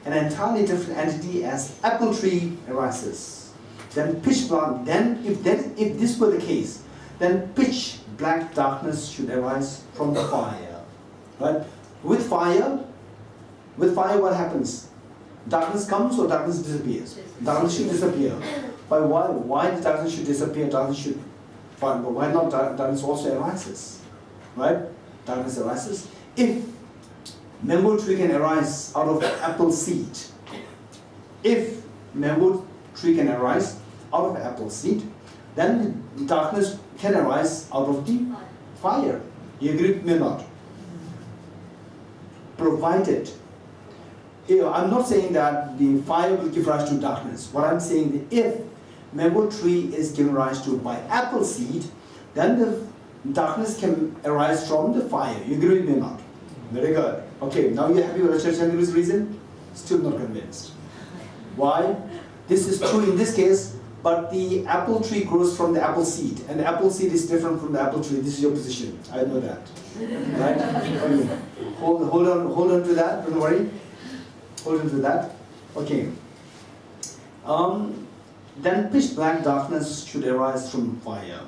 an entirely different entity as apple tree arises, then pitch black. Then if this were the case, then pitch black darkness should arise from the fire, right? With fire, what happens? Darkness comes or darkness disappears? Darkness should disappear. But why the darkness should disappear? Darkness should fine, but why not darkness also arises? Right? Darkness arises. If mango tree can arise out of apple seed, if mango tree can arise out of apple seed, then the darkness can arise out of the fire. You agree with me or not? Provided, I'm not saying that the fire will give rise to darkness. What I'm saying is if mango tree is given rise to by apple seed, then the darkness can arise from the fire. You agree with me or not? Very good. Okay, now you're happy with Acharya Chandrakirti's reason? Still not convinced. Why? This is true in this case, but the apple tree grows from the apple seed, and the apple seed is different from the apple tree. This is your position. I know that. Right? Okay. Hold on to that. Don't worry. Hold on to that. Okay. Then pitch black darkness should arise from fire.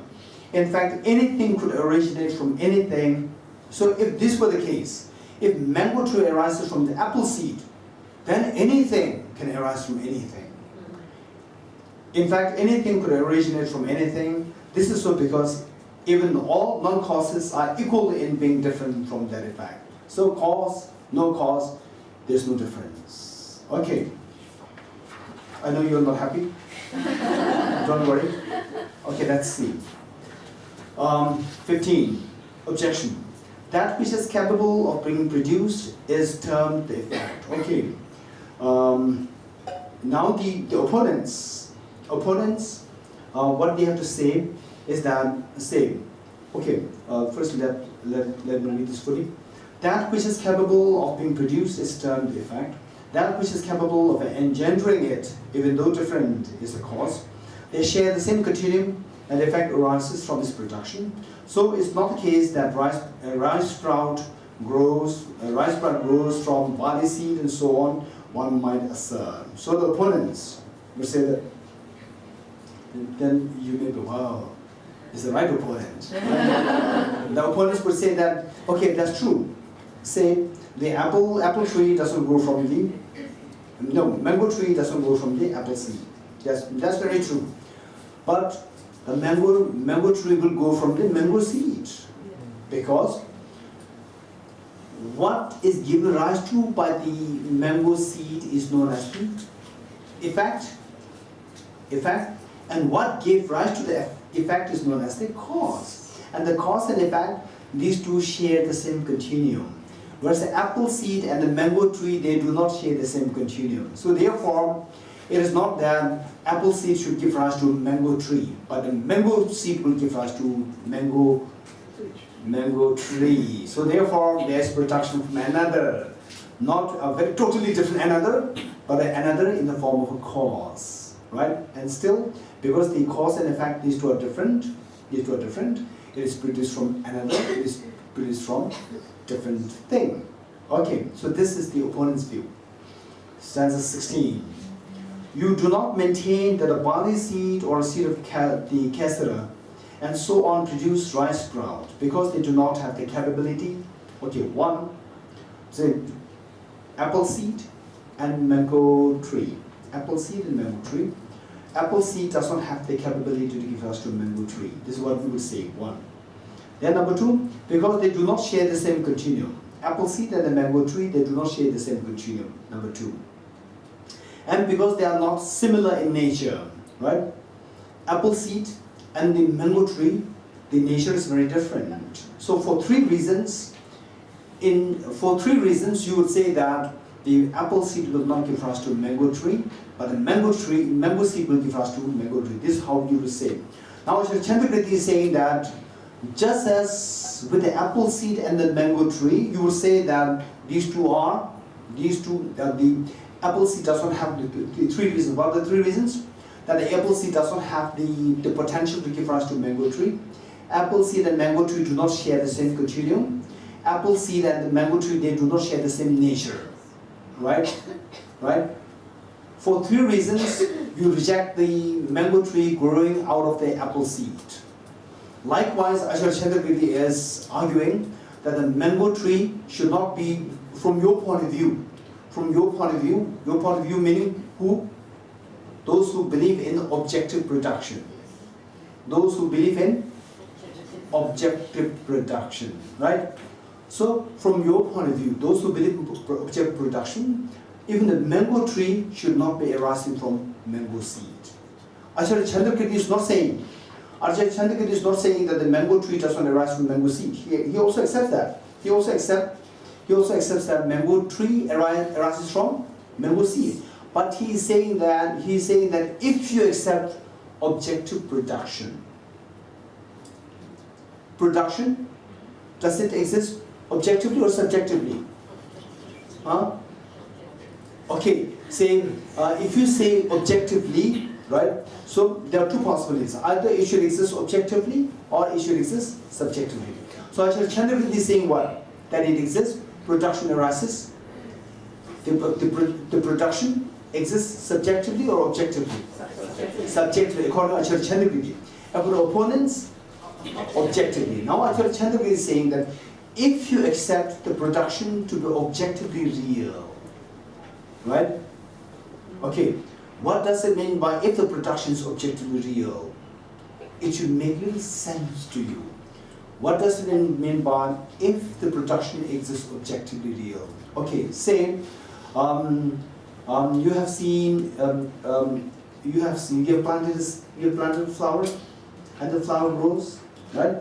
In fact, anything could originate from anything. So if this were the case, if mango tree arises from the apple seed, then anything can arise from anything. In fact, anything could originate from anything. This is so because even all non-causes are equal in being different from that effect. So cause, no cause, there's no difference. Okay. I know you're not happy. Don't worry. Okay, let's see. 15. Objection. That which is capable of being produced is termed the effect. Okay. Now the opponents, what they have to say is that okay. First let me read this fully. That which is capable of being produced is termed the effect. That which is capable of engendering it, even though different, is the cause. They share the same continuum, and the effect arises from its production. So it's not the case that rice sprout grows from barley seed and so on, one might assert. So the opponents will say that, then you may be, wow, it's the right opponent. The opponents would say that, okay, that's true. Say the apple tree doesn't grow from the, mango tree doesn't grow from the apple seed. That's very true. But the mango tree will grow from the mango seed. Because what is given rise to by the mango seed is known as the effect, and what gave rise to the effect is known as the cause. And the cause and effect, these two share the same continuum. Whereas the apple seed and the mango tree, they do not share the same continuum. So therefore, it is not that apple seed should give rise to mango tree, but the mango seed will give rise to mango tree. So therefore, there is production from another, not a very totally different another, but another in the form of a cause, right? And still, because the cause and effect, these two are different, it is produced from another, it is produced from different thing. Okay, so this is the opponent's view. Stanza 16. You do not maintain that a barley seed or a seed of the cassia and so on produce rice sprout because they do not have the capability. Okay, one, say apple seed and mango tree. Apple seed and mango tree. Apple seed does not have the capability to give rise to a mango tree. This is what we would say, one. Then number two, because they do not share the same continuum. Apple seed and the mango tree, they do not share the same continuum, number two. And because they are not similar in nature, right? Apple seed and the mango tree, the nature is very different. So for three reasons, you would say that the apple seed will not give rise to a mango tree, but the mango seed will give rise to a mango tree. This is how you would say. Now Acharya Chandrakirti is saying that just as with the apple seed and the mango tree, you will say that these two are the apple seed does not have the three reasons. What are the three reasons? That the apple seed does not have the potential to give rise to a mango tree. Apple seed and mango tree do not share the same continuum. Apple seed and the mango tree, they do not share the same nature. Right? Right? For three reasons, you reject the mango tree growing out of the apple seed. Likewise, Acharya Chandrakirti is arguing that the mango tree should not be, from your point of view, your point of view meaning who? Those who believe in objective production. Those who believe in objective production, right? So, from your point of view, those who believe in objective production, even the mango tree should not be arising from mango seed. Acharya Chandrakirti is not saying, that the mango tree does not arise from mango seed. He also accepts that. He also accepts that mango tree arises from mango seed. But he is saying that if you accept objective production, does it exist objectively or subjectively? Huh? Okay, if you say objectively, right? So there are two possibilities. Either it should exist objectively or it should exist subjectively. So Acharya Chandrakirti is saying what? That it exists, production arises. The production exists subjectively or objectively? Subjectively, according to Acharya Chandrakirti. According to opponents, objectively. Now Acharya Chandrakirti is saying that if you accept the production to be objectively real, right? Okay, what does it mean by if the production is objectively real? It should make little sense to you. What does it mean by if the production exists objectively real? Okay, say you have planted a flower and the flower grows, right?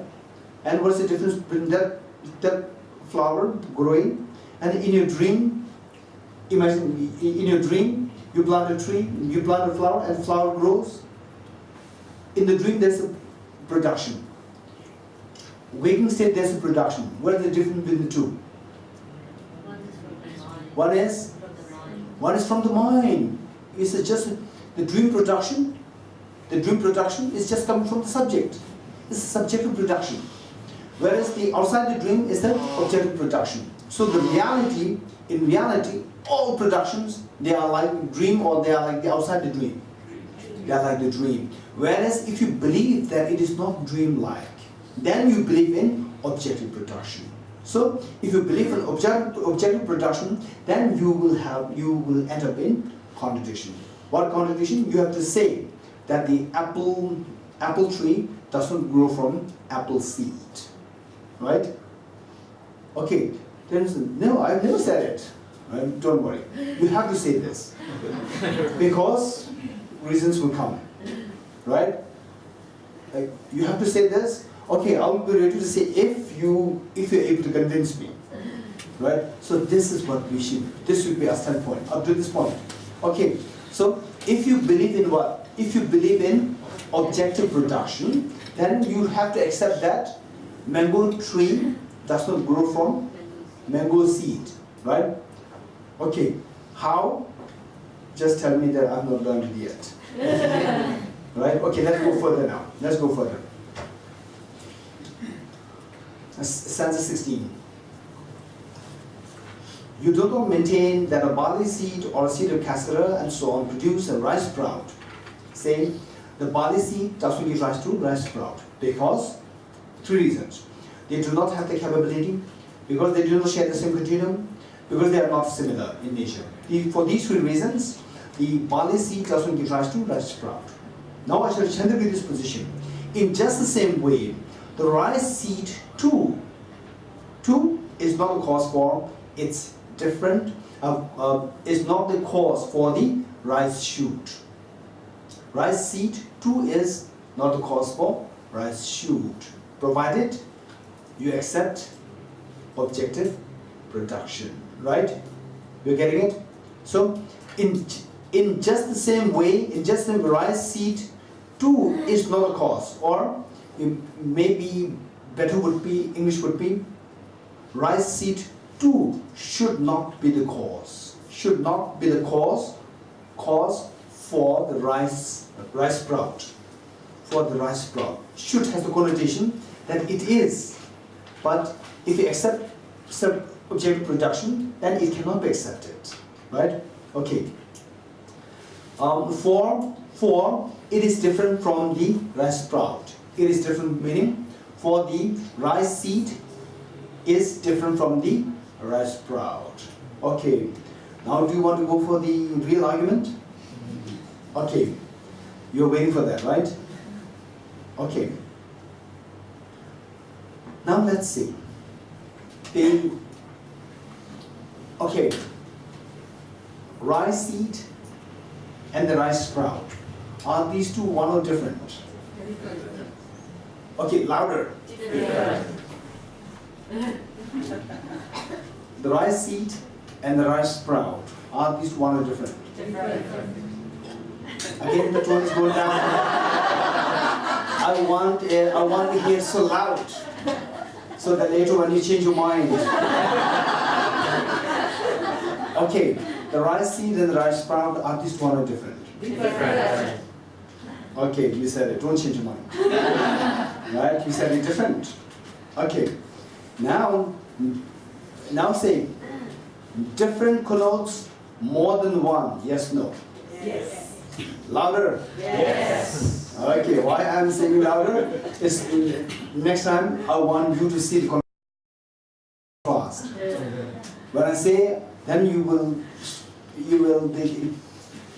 And what's the difference between that flower growing and in your dream? Imagine in your dream you plant a tree, you plant a flower, and the flower grows. In the dream there's a production. Waking state there's a production. What is the difference between the two? One is from the mind. It's just the dream production. The dream production is just coming from the subject. It's a subjective production. Whereas the outside the dream is the objective production. So in reality, all productions, they are like dream or they are like the outside the dream. They are like the dream. Whereas if you believe that it is not dream-like, then you believe in objective production. So if you believe in objective production, then you will end up in contradiction. What contradiction? You have to say that the apple tree doesn't grow from apple seed, right? Okay. No, I've never said it. Right? Don't worry. You have to say this because reasons will come, right? Like, you have to say this. Okay, I'll be ready to say if you're able to convince me, right? So this is what we should. This should be our standpoint up to this point. Okay. So if you believe in what? If you believe in objective production, then you have to accept that mango tree does not grow from mango seed, right? Okay, how? Just tell me that I've not learned it yet. Right? Okay, let's go further now. Let's go further. Stanza 16. You do not maintain that a barley seed or a seed of cascara and so on produce a rice sprout. Say, the barley seed doesn't give rise to rice sprout because three reasons. They do not have the capability, because they do not share the same continuum, because they are not similar in nature. For these three reasons, the barley seed doesn't give rise to rice sprout. Now Acharya Chandrakirti's position. In just the same way, the rice seed too is not a cause for its different, is not the cause for the rice shoot. Rice seed too is not the cause for rice shoot, provided you accept objective production, right? You're getting it? So, in just the same way, rice seed too is not a cause, or maybe better would be, English would be, rice seed too should not be the cause. should not be the cause for the rice sprout. For the rice sprout. Should has the connotation that it is. But if you accept objective production, then it cannot be accepted. Right? Okay. For it is different from the rice sprout. It is different meaning for the rice seed is different from the rice sprout. Okay. Now do you want to go for the real argument? Okay. You're waiting for that, right? Okay. Now let's see. Okay. Rice seed and the rice sprout. Are these two one or different? Okay, louder. The rice seed and the rice sprout. Are these two one or different? Again, the tone is going down. I want to hear so loud, so that later when you change your mind. Okay, the rice seed and the rice sprout, are these one or different? Different. Okay, you said it. Don't change your mind. Right? You said it different. Okay. Now say different connotes more than one. Yes, no. Yes. Louder. Yes. Okay. Why I'm saying louder is next time I want you to see the contrast. When I say, then your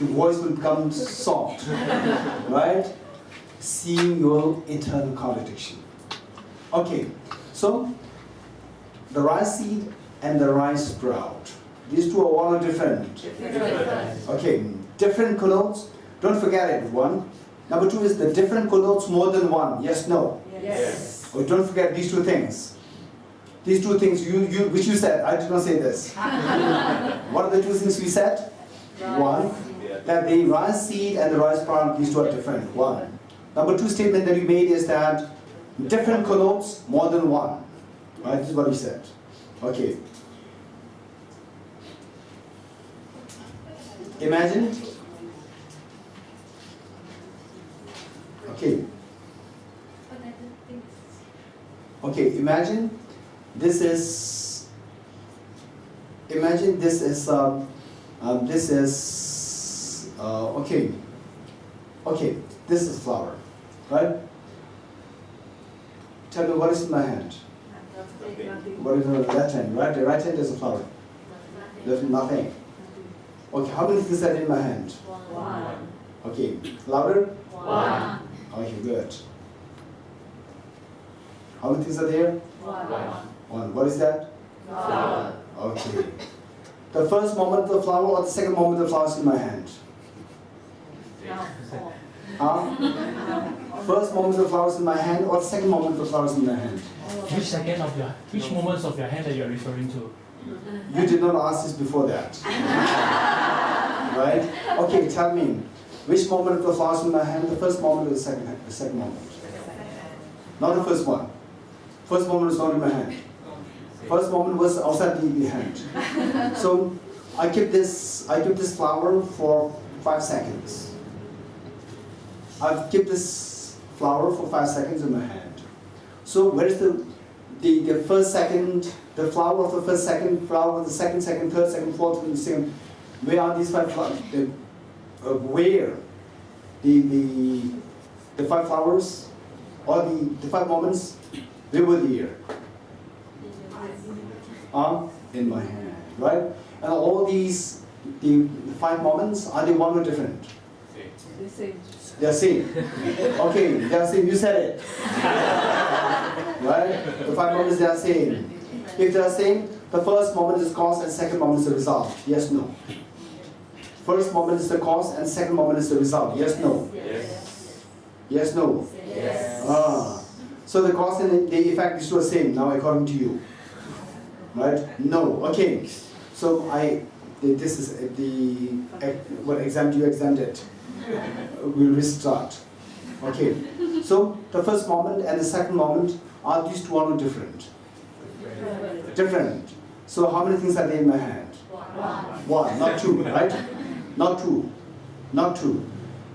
voice will become soft, right? Seeing your internal contradiction. Okay, so the rice seed and the rice sprout. These two are one or different? Different. Okay, different connotes. Don't forget it, one. Number two is the different connotes more than one. Yes, no? Yes. Oh, don't forget these two things. These two things which you said. I did not say this. What are the two things we said? One, that the rice seed and the rice sprout, these two are different. One. Number two statement that you made is that different connotes more than one. Right? This is what you said. Okay. Imagine. Okay. Okay, imagine this is okay, this is flower, right? Tell me what is in my hand. What is in the left hand, right? The right hand is a flower. There's nothing. Okay, how many things are in my hand? One. Okay, louder? One. Okay, good. How many things are there? One. What is that? Flower. Okay. The first moment of the flower or the second moment of the flower is in my hand? Huh? First moment of the flower is in my hand or the second moment of the flower is in my hand? Which moments of your hand that you are referring to? You did not ask this before that. Right? Okay, tell me. Which moment of the flower is in my hand? The first moment or the second moment? Not the first one. First moment is not in my hand. First moment was outside the hand. So I keep this flower for 5 seconds. I've kept this flower for 5 seconds in my hand. So where is the first second, the flower of the first second, flower of the second, third, second, fourth, and the second? Where are these 5 flowers? Where the 5 flowers or the 5 moments? Where were they here? In my hand, right? And all these, the 5 moments, are they one or different? They are same. Okay, they are same. You said it. Right? The 5 moments, they are same. If they are same, the first moment is cause and second moment is the result. Yes, no. First moment is the cause and second moment is the result. Yes, no. Yes. Yes, no. Yes. So the cause and the effect is the same now according to you. Right? No. Okay. So this is what exam you exempted. We'll restart. Okay. So the first moment and the second moment, are these two one or different? Different. So how many things are there in my hand? One, not two, right? Not two. Not two.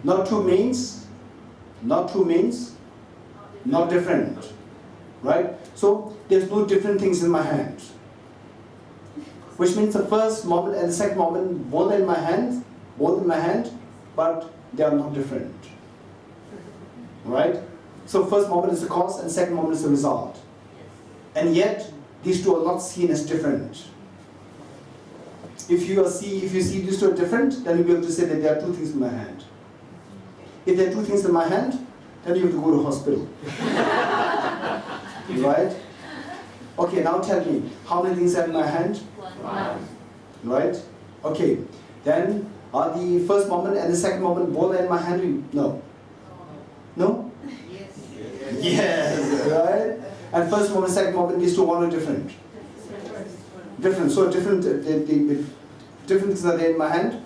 Not two means not different. Right? So there's no different things in my hand. Which means the first moment and the second moment both in my hand, but they are not different. Right? So first moment is the cause and second moment is the result. And yet these two are not seen as different. If you see these two are different, then you'll be able to say that there are two things in my hand. If there are two things in my hand, then you have to go to hospital. Right? Okay, now tell me, how many things are in my hand? One. Right? Okay. Then are the first moment and the second moment both are in my hand? No. No? Yes, right? And first moment, second moment, these two are different. Different. So different things are there in my hand?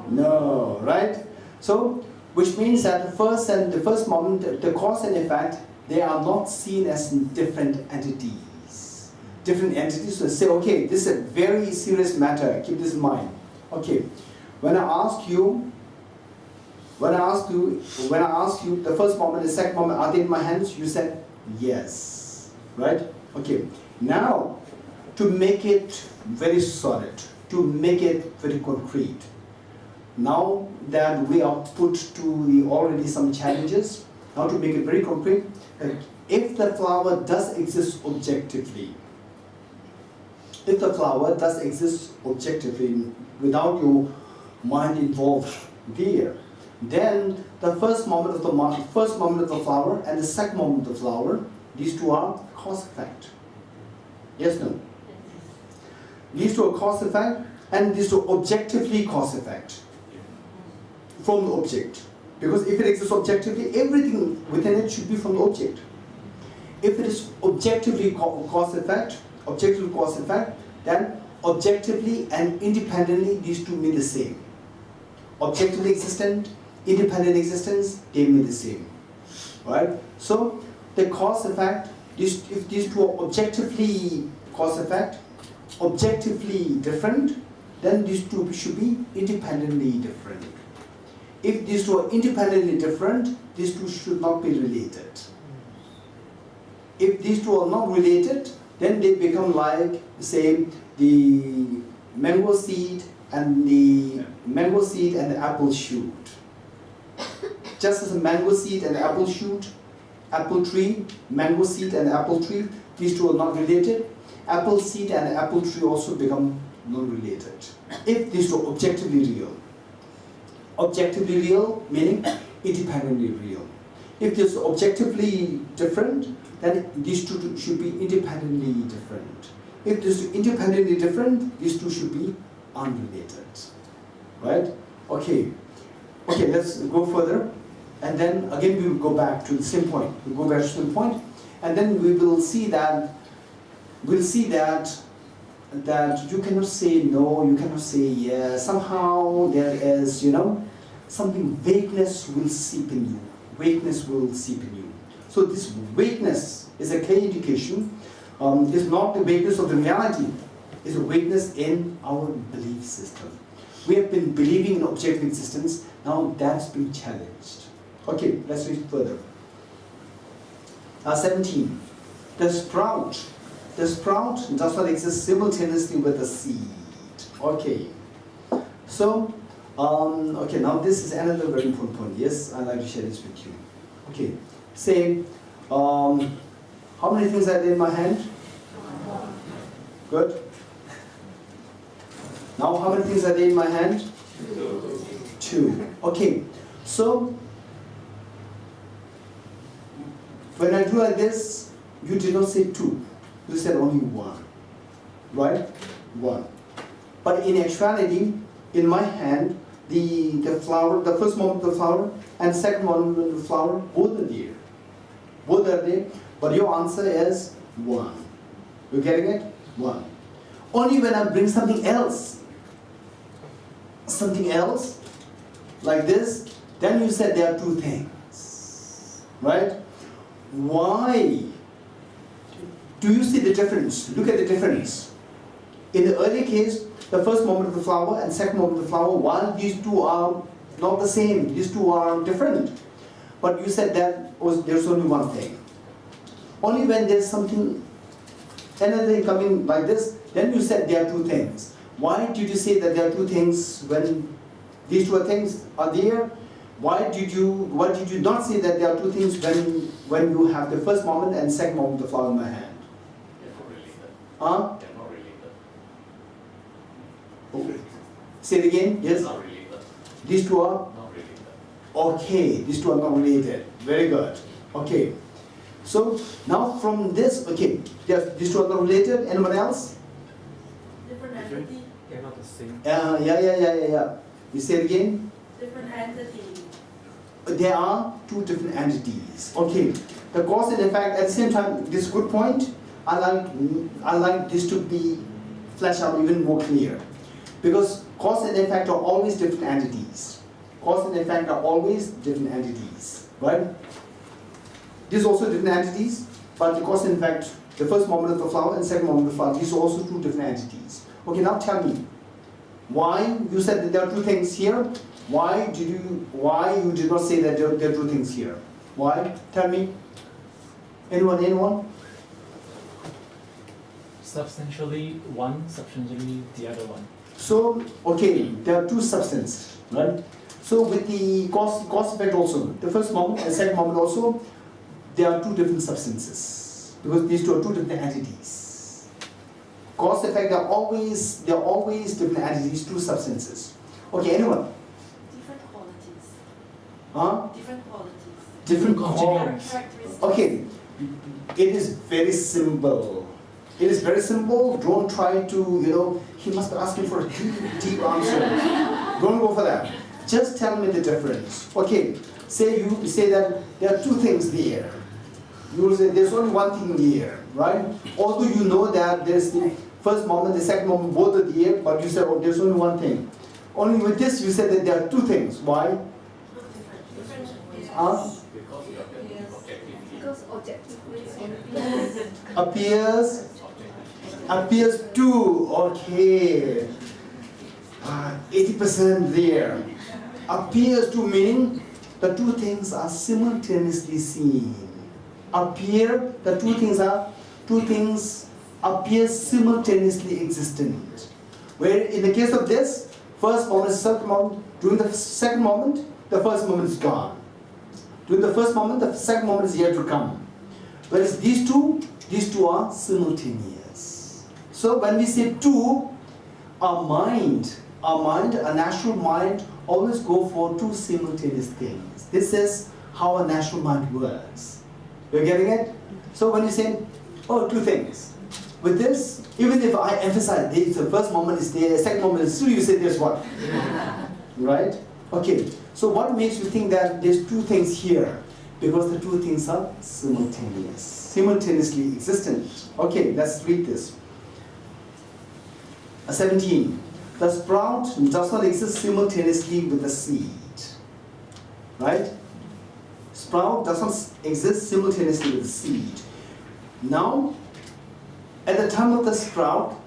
No, right? So, which means that the first moment, the cause and effect, they are not seen as different entities. Different entities will say, okay, this is a very serious matter, keep this in mind. Okay, when I ask you, the first moment, the second moment, are they in my hands? You said yes, right? Okay, now, to make it very solid, to make it very concrete, now that we are put to already some challenges, now to make it very concrete, that if the flower does exist objectively, without your mind involved there, then the first moment of the flower and the second moment of the flower, these two are cause effect. Yes, no? These two are cause effect, and these two objectively cause effect from the object. Because if it exists objectively, everything within it should be from the object. If it is objectively cause effect, then objectively and independently these two mean the same. Objectively existent, independent existence, they mean the same. Right? So the cause effect, if these two are objectively cause effect, objectively different, then these two should be independently different. If these two are independently different, these two should not be related. If these two are not related, then they become like, say, the mango seed and the apple shoot. Just as a mango seed and apple shoot, apple tree, mango seed and apple tree, these two are not related. Apple seed and apple tree also become non-related. If these two are objectively real. Objectively real meaning independently real. If this is objectively different, then these two should be independently different. If this is independently different, these two should be unrelated. Right? Okay. Okay, let's go further. And then again we will go back to the same point. We'll go back to the same point, and then we will see that that you cannot say no, you cannot say yes. Somehow there is, something, vagueness will seep in you. Vagueness will seep in you. So this vagueness is a clear indication. It's not the vagueness of the reality. It's a vagueness in our belief system. We have been believing in objective existence. Now that's been challenged. Okay, let's read further. 17. The sprout does not exist simultaneously with the seed. Okay. So, okay, now this is another very important point. Yes, I'd like to share this with you. Okay. Say, how many things are there in my hand? Good. Now, how many things are there in my hand? Two. Okay. So, when I do like this, you did not say two. You said only one. Right? One. But in actuality, in my hand, the flower, the first moment of the flower and second moment of the flower, both are there. Both are there. But your answer is one. You getting it? One. Only when I bring something else, like this, then you said there are two things. Right? Why? Do you see the difference? Look at the difference. In the early case, the first moment of the flower and second moment of the flower, while these two are not the same, these two are different. But you said that there's only one thing. Only when there's something, another thing coming like this, then you said there are two things. Why did you say that there are two things when these two things are there? Why did you not say that there are two things when you have the first moment and second moment of the flower in my hand? They're not related. Huh? They're not related. Okay. Say it again. They're Yes. not related. These two are. Not related. Okay, these two are not related. Very good. Okay. So now from this, okay, yes, these two are not related. Anyone else? Different entity. They're not the same. Yeah. You say it again. Different entity. There are two different entities. Okay. The cause and effect at the same time. This is a good point. I like this to be fleshed out even more clear, because cause and effect are always different entities. Cause and effect are always different entities, right? These are also different entities, but the cause and effect, the first moment of the flower and second moment of the flower, these are also two different entities. Okay, now tell me, why you said that there are two things here? Why you did not say that there are two things here? Why? Tell me. Anyone? Substantially one, substantially the other one. So, okay, there are two substances, right? So with the cause effect also, the first moment and second moment also, there are two different substances, because these two are two different entities. Cause effect, they're always different entities, two substances. Okay, anyone? Different qualities. Huh? Different qualities. Different Continuums. Characteristics. Okay, it is very simple. It is very simple. Don't try to, he must be asking for a deep answer. Don't go for that. Just tell me the difference. Okay, you say that there are two things there. You will say there's only one thing there, right? Although you know that there's the first moment, the second moment, both are there, but you said, oh, there's only one thing. Only with this you said that there are two things. Why? Different. Huh? Because you have Yes. objectivity. Because objectively Appears to, okay. 80% there. Appears to mean the two things are simultaneously seen. Appear, the two things appear simultaneously existent. Where in the case of this, first moment, second moment, during the second moment, the first moment is gone. During the first moment, the second moment is yet to come. Whereas these two are simultaneous. So when we say two, a natural mind always go for two simultaneous things. This is how a natural mind works. You're getting it? So when you say, oh, two things. With this, even if I emphasize this, the first moment is there, second moment is true, you say there's what? Right? Okay. So what makes you think that there's two things here? Because the two things are simultaneous, simultaneously existent. Okay, let's read this. 17. The sprout does not exist simultaneously with the seed. Right? Sprout does not exist simultaneously with the seed. Now, at the time of the sprout,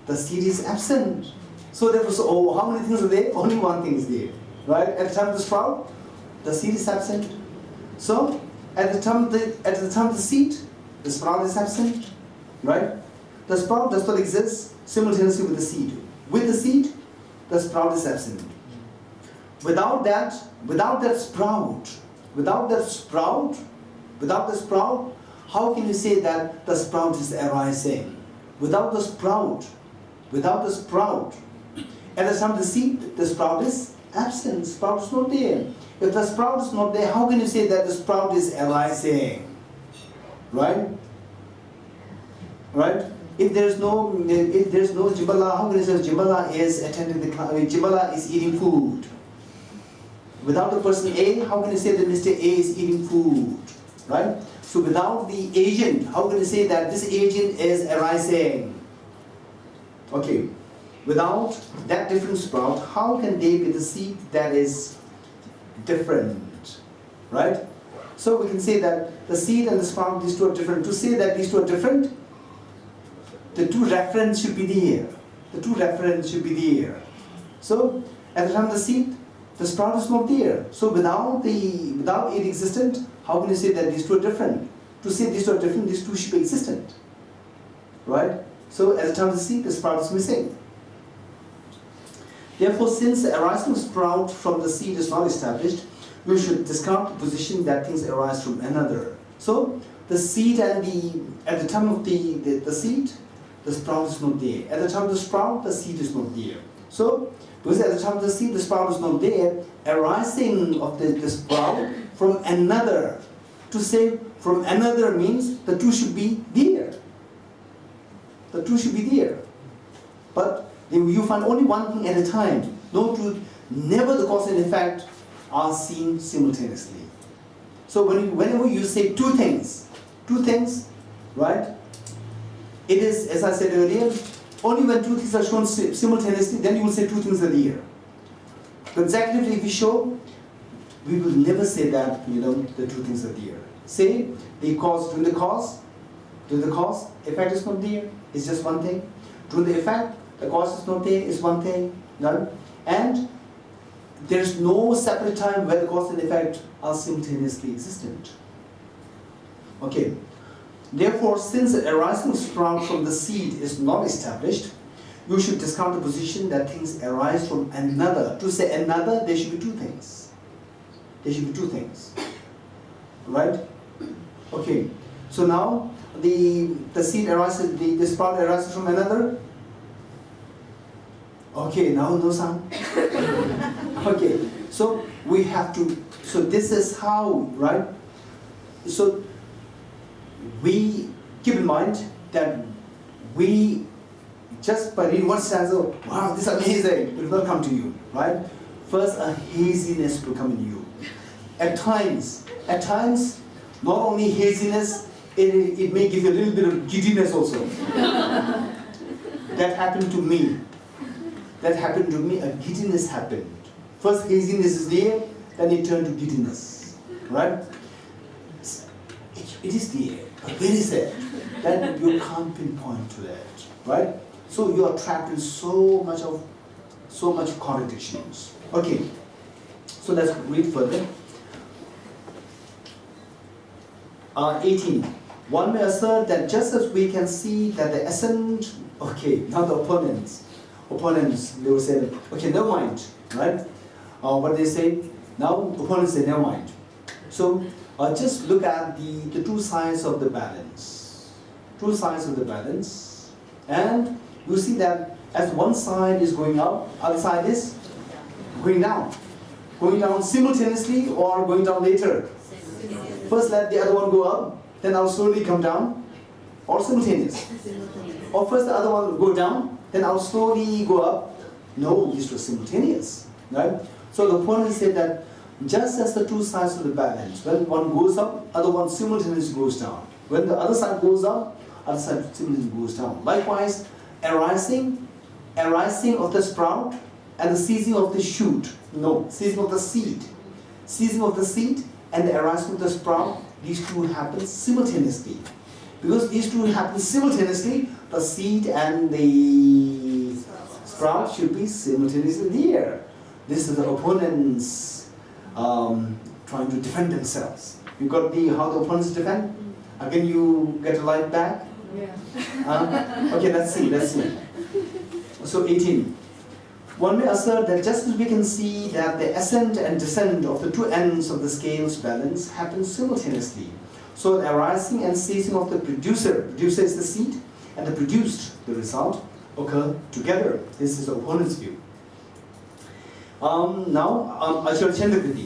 the seed is absent. So therefore, how many things are there? Only one thing is there. Right? At the time of the sprout, the seed is absent. So, at the time of the seed, the sprout is absent. Right? The sprout does not exist simultaneously with the seed. With the seed, the sprout is absent. Without that sprout, how can you say that the sprout is arising? Without the sprout, at the time of the seed, the sprout is absent. The sprout is not there. If the sprout is not there, how can you say that the sprout is arising? Right? Right? If there's no Jibbala, how can you say Jibbala is attending the class? Jibbala is eating food. Without the person A, how can you say that Mr. A is eating food? Right? So without the agent, how can you say that this agent is arising? Okay. Without that different sprout, how can they be the seed that is different? Right? So we can say that the seed and the sprout, these two are different. To say that these two are different, the two reference should be there. the two referents should be there. So at the time of the seed, the sprout is not there. So without it existent, how can you say that these two are different? To say these two are different, these two should be existent. Right? So at the time of the seed, the sprout is missing. Therefore, since the arising of sprout from the seed is not established, you should discount the position that things arise from another. So the seed and at the time of the seed, the sprout is not there. At the time of the sprout, the seed is not there. So because at the time of the seed, the sprout is not there, arising of the sprout from another. To say from another means the two should be there. The two should be there. But you find only one thing at a time. No truth, never the cause and effect are seen simultaneously. So whenever you say two things, right? It is, as I said earlier, only when two things are shown simultaneously, then you will say two things are there. Consecutively, if we show, we will never say that the two things are there. Say the cause during the cause, effect is not there. It's just one thing. During the effect, the cause is not there. Is one thing. None. And there is no separate time where the cause and effect are simultaneously existent. Okay. Therefore, since the arising sprout from the seed is not established, you should discount the position that things arise from another. To say another, there should be two things. There should be two things. Right? Okay. So now the seed arises, the sprout arises from another. Okay, now no sound. Okay. So we have to, so this is how, right? So we keep in mind that we, just by reading one stanza, wow, this is amazing, it will not come to you, right? First, a haziness will come in you. At times, not only haziness, it may give you a little bit of giddiness also. That happened to me. A giddiness happened. First haziness is there, then it turned to giddiness, right? It is there, but where is it? Then you can't pinpoint to that, right? So you are trapped in so much contradictions. Okay, so let's read further. 18. One may assert that just as we can see that the essence, okay, now the opponents, they will say, okay, never mind, right? What they say, now opponents say, never mind. So just look at the two sides of the balance. Two sides of the balance. And you see that as one side is going up, other side is going down. Going down simultaneously or going down later. First let the other one go up, then I'll slowly come down, or simultaneous. Or first the other one will go down, then I'll slowly go up. No, these two are simultaneous, right? So the opponent said that just as the two sides of the balance, when one goes up, other one simultaneously goes down. When the other side goes up, other side simultaneously goes down. Likewise, arising of the sprout and the seizing of the shoot. No, seizing of the seed. Seizing of the seed and the arising of the sprout, these two happen simultaneously. Because these two happen simultaneously, the seed and the sprout should be simultaneously there. This is the opponents trying to defend themselves. You got how the opponents defend? Again, you get a light back? Yeah. Okay, let's see. So 18. One may assert that just as we can see that the ascent and descent of the two ends of the scale's balance happens simultaneously, so the arising and ceasing of the producer is the seed, and the produced, the result, occur together. This is the opponent's view. Now, Acharya Chandrakirti.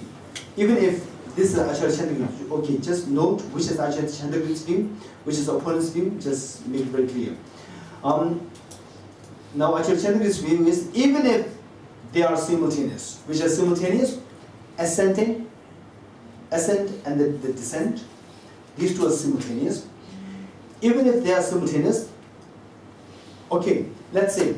Even if this is Acharya Chandrakirti, okay, just note which is Acharya Chandrakirti's view, which is the opponent's view, just make it very clear. Now, Acharya Chandrakirti's view is even if they are simultaneous, which are simultaneous, ascent and the descent, these two are simultaneous. Even if they are simultaneous, okay, let's say,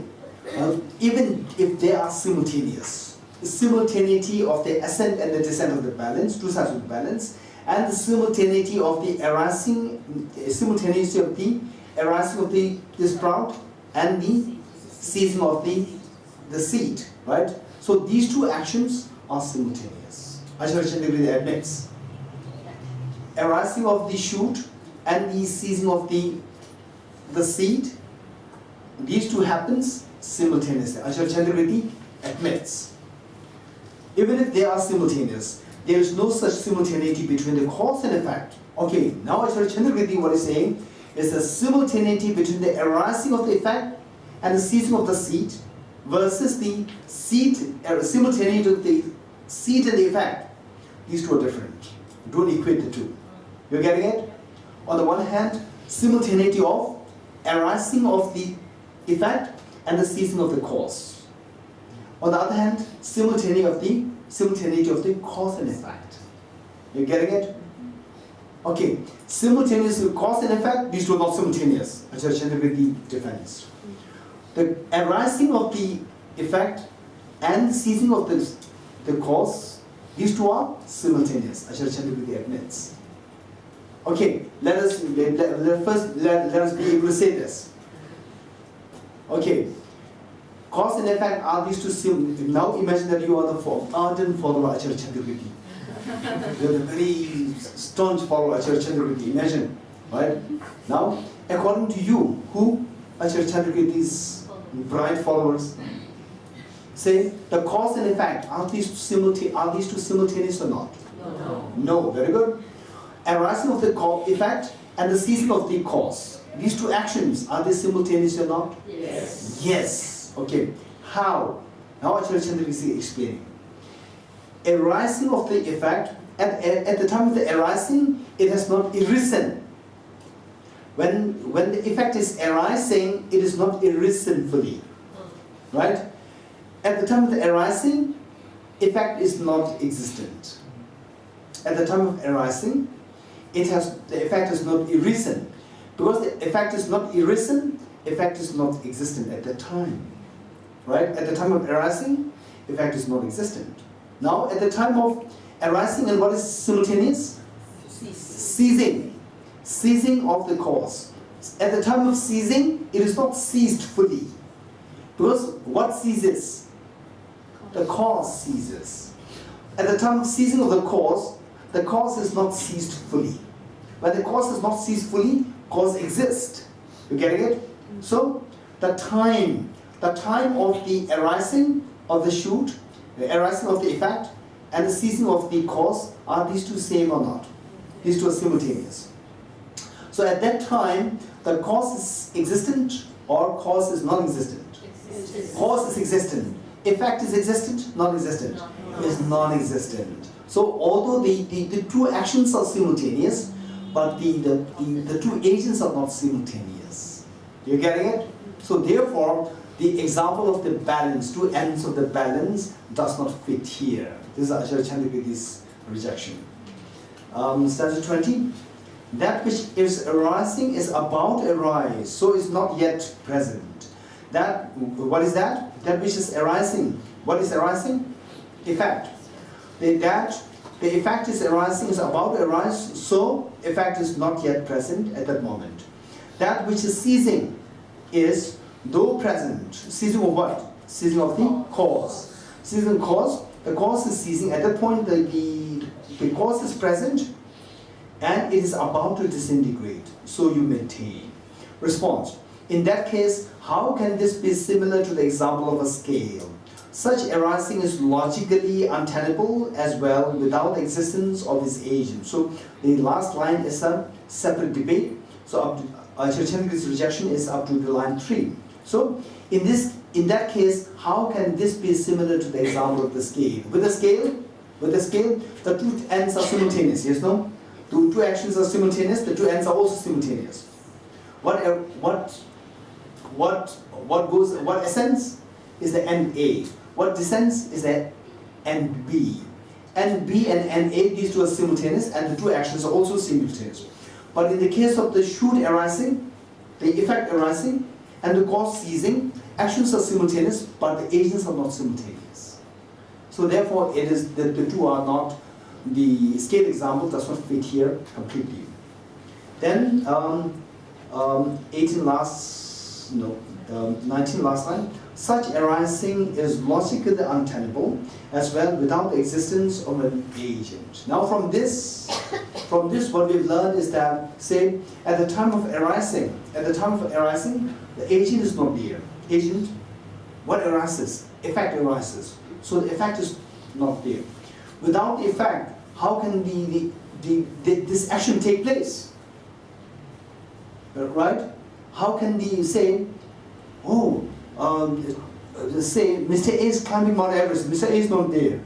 even if they are simultaneous, the simultaneity of the ascent and the descent of the balance, two sides of the balance, and the simultaneity of the arising, simultaneity of the arising of the sprout and the seizing of the seed, right? So these two actions are simultaneous. Acharya Chandrakirti admits. Arising of the shoot and the seizing of the seed, these two happens simultaneously. Acharya Chandrakirti admits. Even if they are simultaneous, there is no such simultaneity between the cause and effect. Okay, now Acharya Chandrakirti, what he's saying is a simultaneity between the arising of the effect and the seizing of the seed versus the seed, simultaneity of the seed and the effect. These two are different. Don't equate the two. You're getting it? On the one hand, simultaneity of arising of the effect and the ceasing of the cause. On the other hand, simultaneity of the cause and effect. You're getting it? Okay, simultaneous cause and effect, these two are not simultaneous. Acharya Chandrakirti defends. The arising of the effect and the ceasing of the cause, these two are simultaneous. Acharya Chandrakirti admits. Okay, let us be able to say this. Okay, cause and effect are these two simultaneous. Now imagine that you are the ardent follower of Acharya Chandrakirti. You are the very staunch follower of Acharya Chandrakirti. Imagine, right? Now, according to you, who Acharya Chandrakirti's bright followers say the cause and effect are these two simultaneous or not? No. Very good. Arising of the effect and the ceasing of the cause. These two actions, are they simultaneous or not? Yes. Yes. Okay. How? Now Acharya Chandrakirti is explaining. Arising of the effect, at the time of the arising, it has not arisen. When the effect is arising, it is not arisen fully. Right? At the time of the arising, effect is not existent. At the time of arising, the effect is not arisen. Because the effect is not arisen, effect is not existent at that time. Right? At the time of arising, effect is not existent. Now, at the time of arising, and what is simultaneous? Ceasing. Ceasing of the cause. At the time of ceasing, it is not ceased fully. Because what ceases? The cause ceases. At the time of ceasing of the cause is not ceased fully. When the cause is not ceased fully, cause exists. You getting it? So, the time of the arising of the shoot, the arising of the effect, and the ceasing of the cause, are these two same or not? These two are simultaneous. So at that time, the cause is existent or cause is non-existent? Cause is existent. Effect is existent, non-existent? Is non-existent. So although the two actions are simultaneous, but the two agents are not simultaneous. You're getting it? So therefore, the example of the balance, two ends of the balance, does not fit here. This is Acharya Chandrakirti's rejection. Stanza 20. That which is arising is about to arise, so is not yet present. What is that? That which is arising. What is arising? Effect. The effect is arising, is about to arise, so effect is not yet present at that moment. That which is ceasing is, though present, ceasing of what? Ceasing of the cause. Ceasing cause, the cause is ceasing. At that point, the cause is present, and it is about to disintegrate, so you maintain. Response. In that case, how can this be similar to the example of a scale? Such arising is logically untenable as well without the existence of its agent. So the last line is a separate debate. So Acharya Chandrakirti's rejection is up to the line 3. So in that case, how can this be similar to the example of the scale? With the scale, the two ends are simultaneous. Yes, no? The two actions are simultaneous. The two ends are also simultaneous. What ascends is the end A. What descends is the end B. End B and end A, these two are simultaneous, and the two actions are also simultaneous. But in the case of the shoot arising, the effect arising, and the cause ceasing, actions are simultaneous, but the agents are not simultaneous. So therefore, it is the two are not. The scale example does not fit here completely. Then 18 last, no, 19 last line. Such arising is logically untenable as well without the existence of an agent. Now from this what we've learned is that, say, at the time of arising, the agent is not there. Agent, what arises? Effect arises. So the effect is not there. Without the effect, how can this action take place? Right? How can we say, oh, say Mr. A is climbing Mount Everest, Mr. A is not there.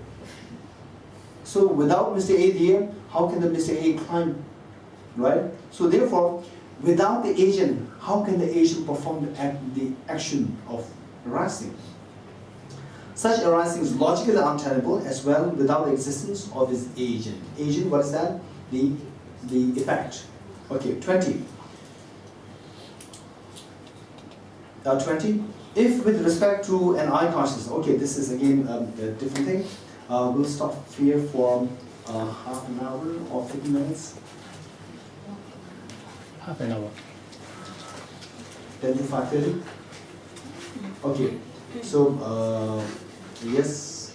So without Mr. A there, how can the Mr. A climb? Right? So therefore, without the agent, how can the agent perform the action of arising? Such arising is logically untenable as well without the existence of its agent. Agent, what is that? The effect. Okay, 20. 20. If with respect to an I consciousness, okay, this is again a different thing. We'll stop here for half an hour or 50 minutes. Half an hour. 10 to 5:30. Okay, so yes.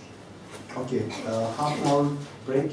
Okay, half an hour break.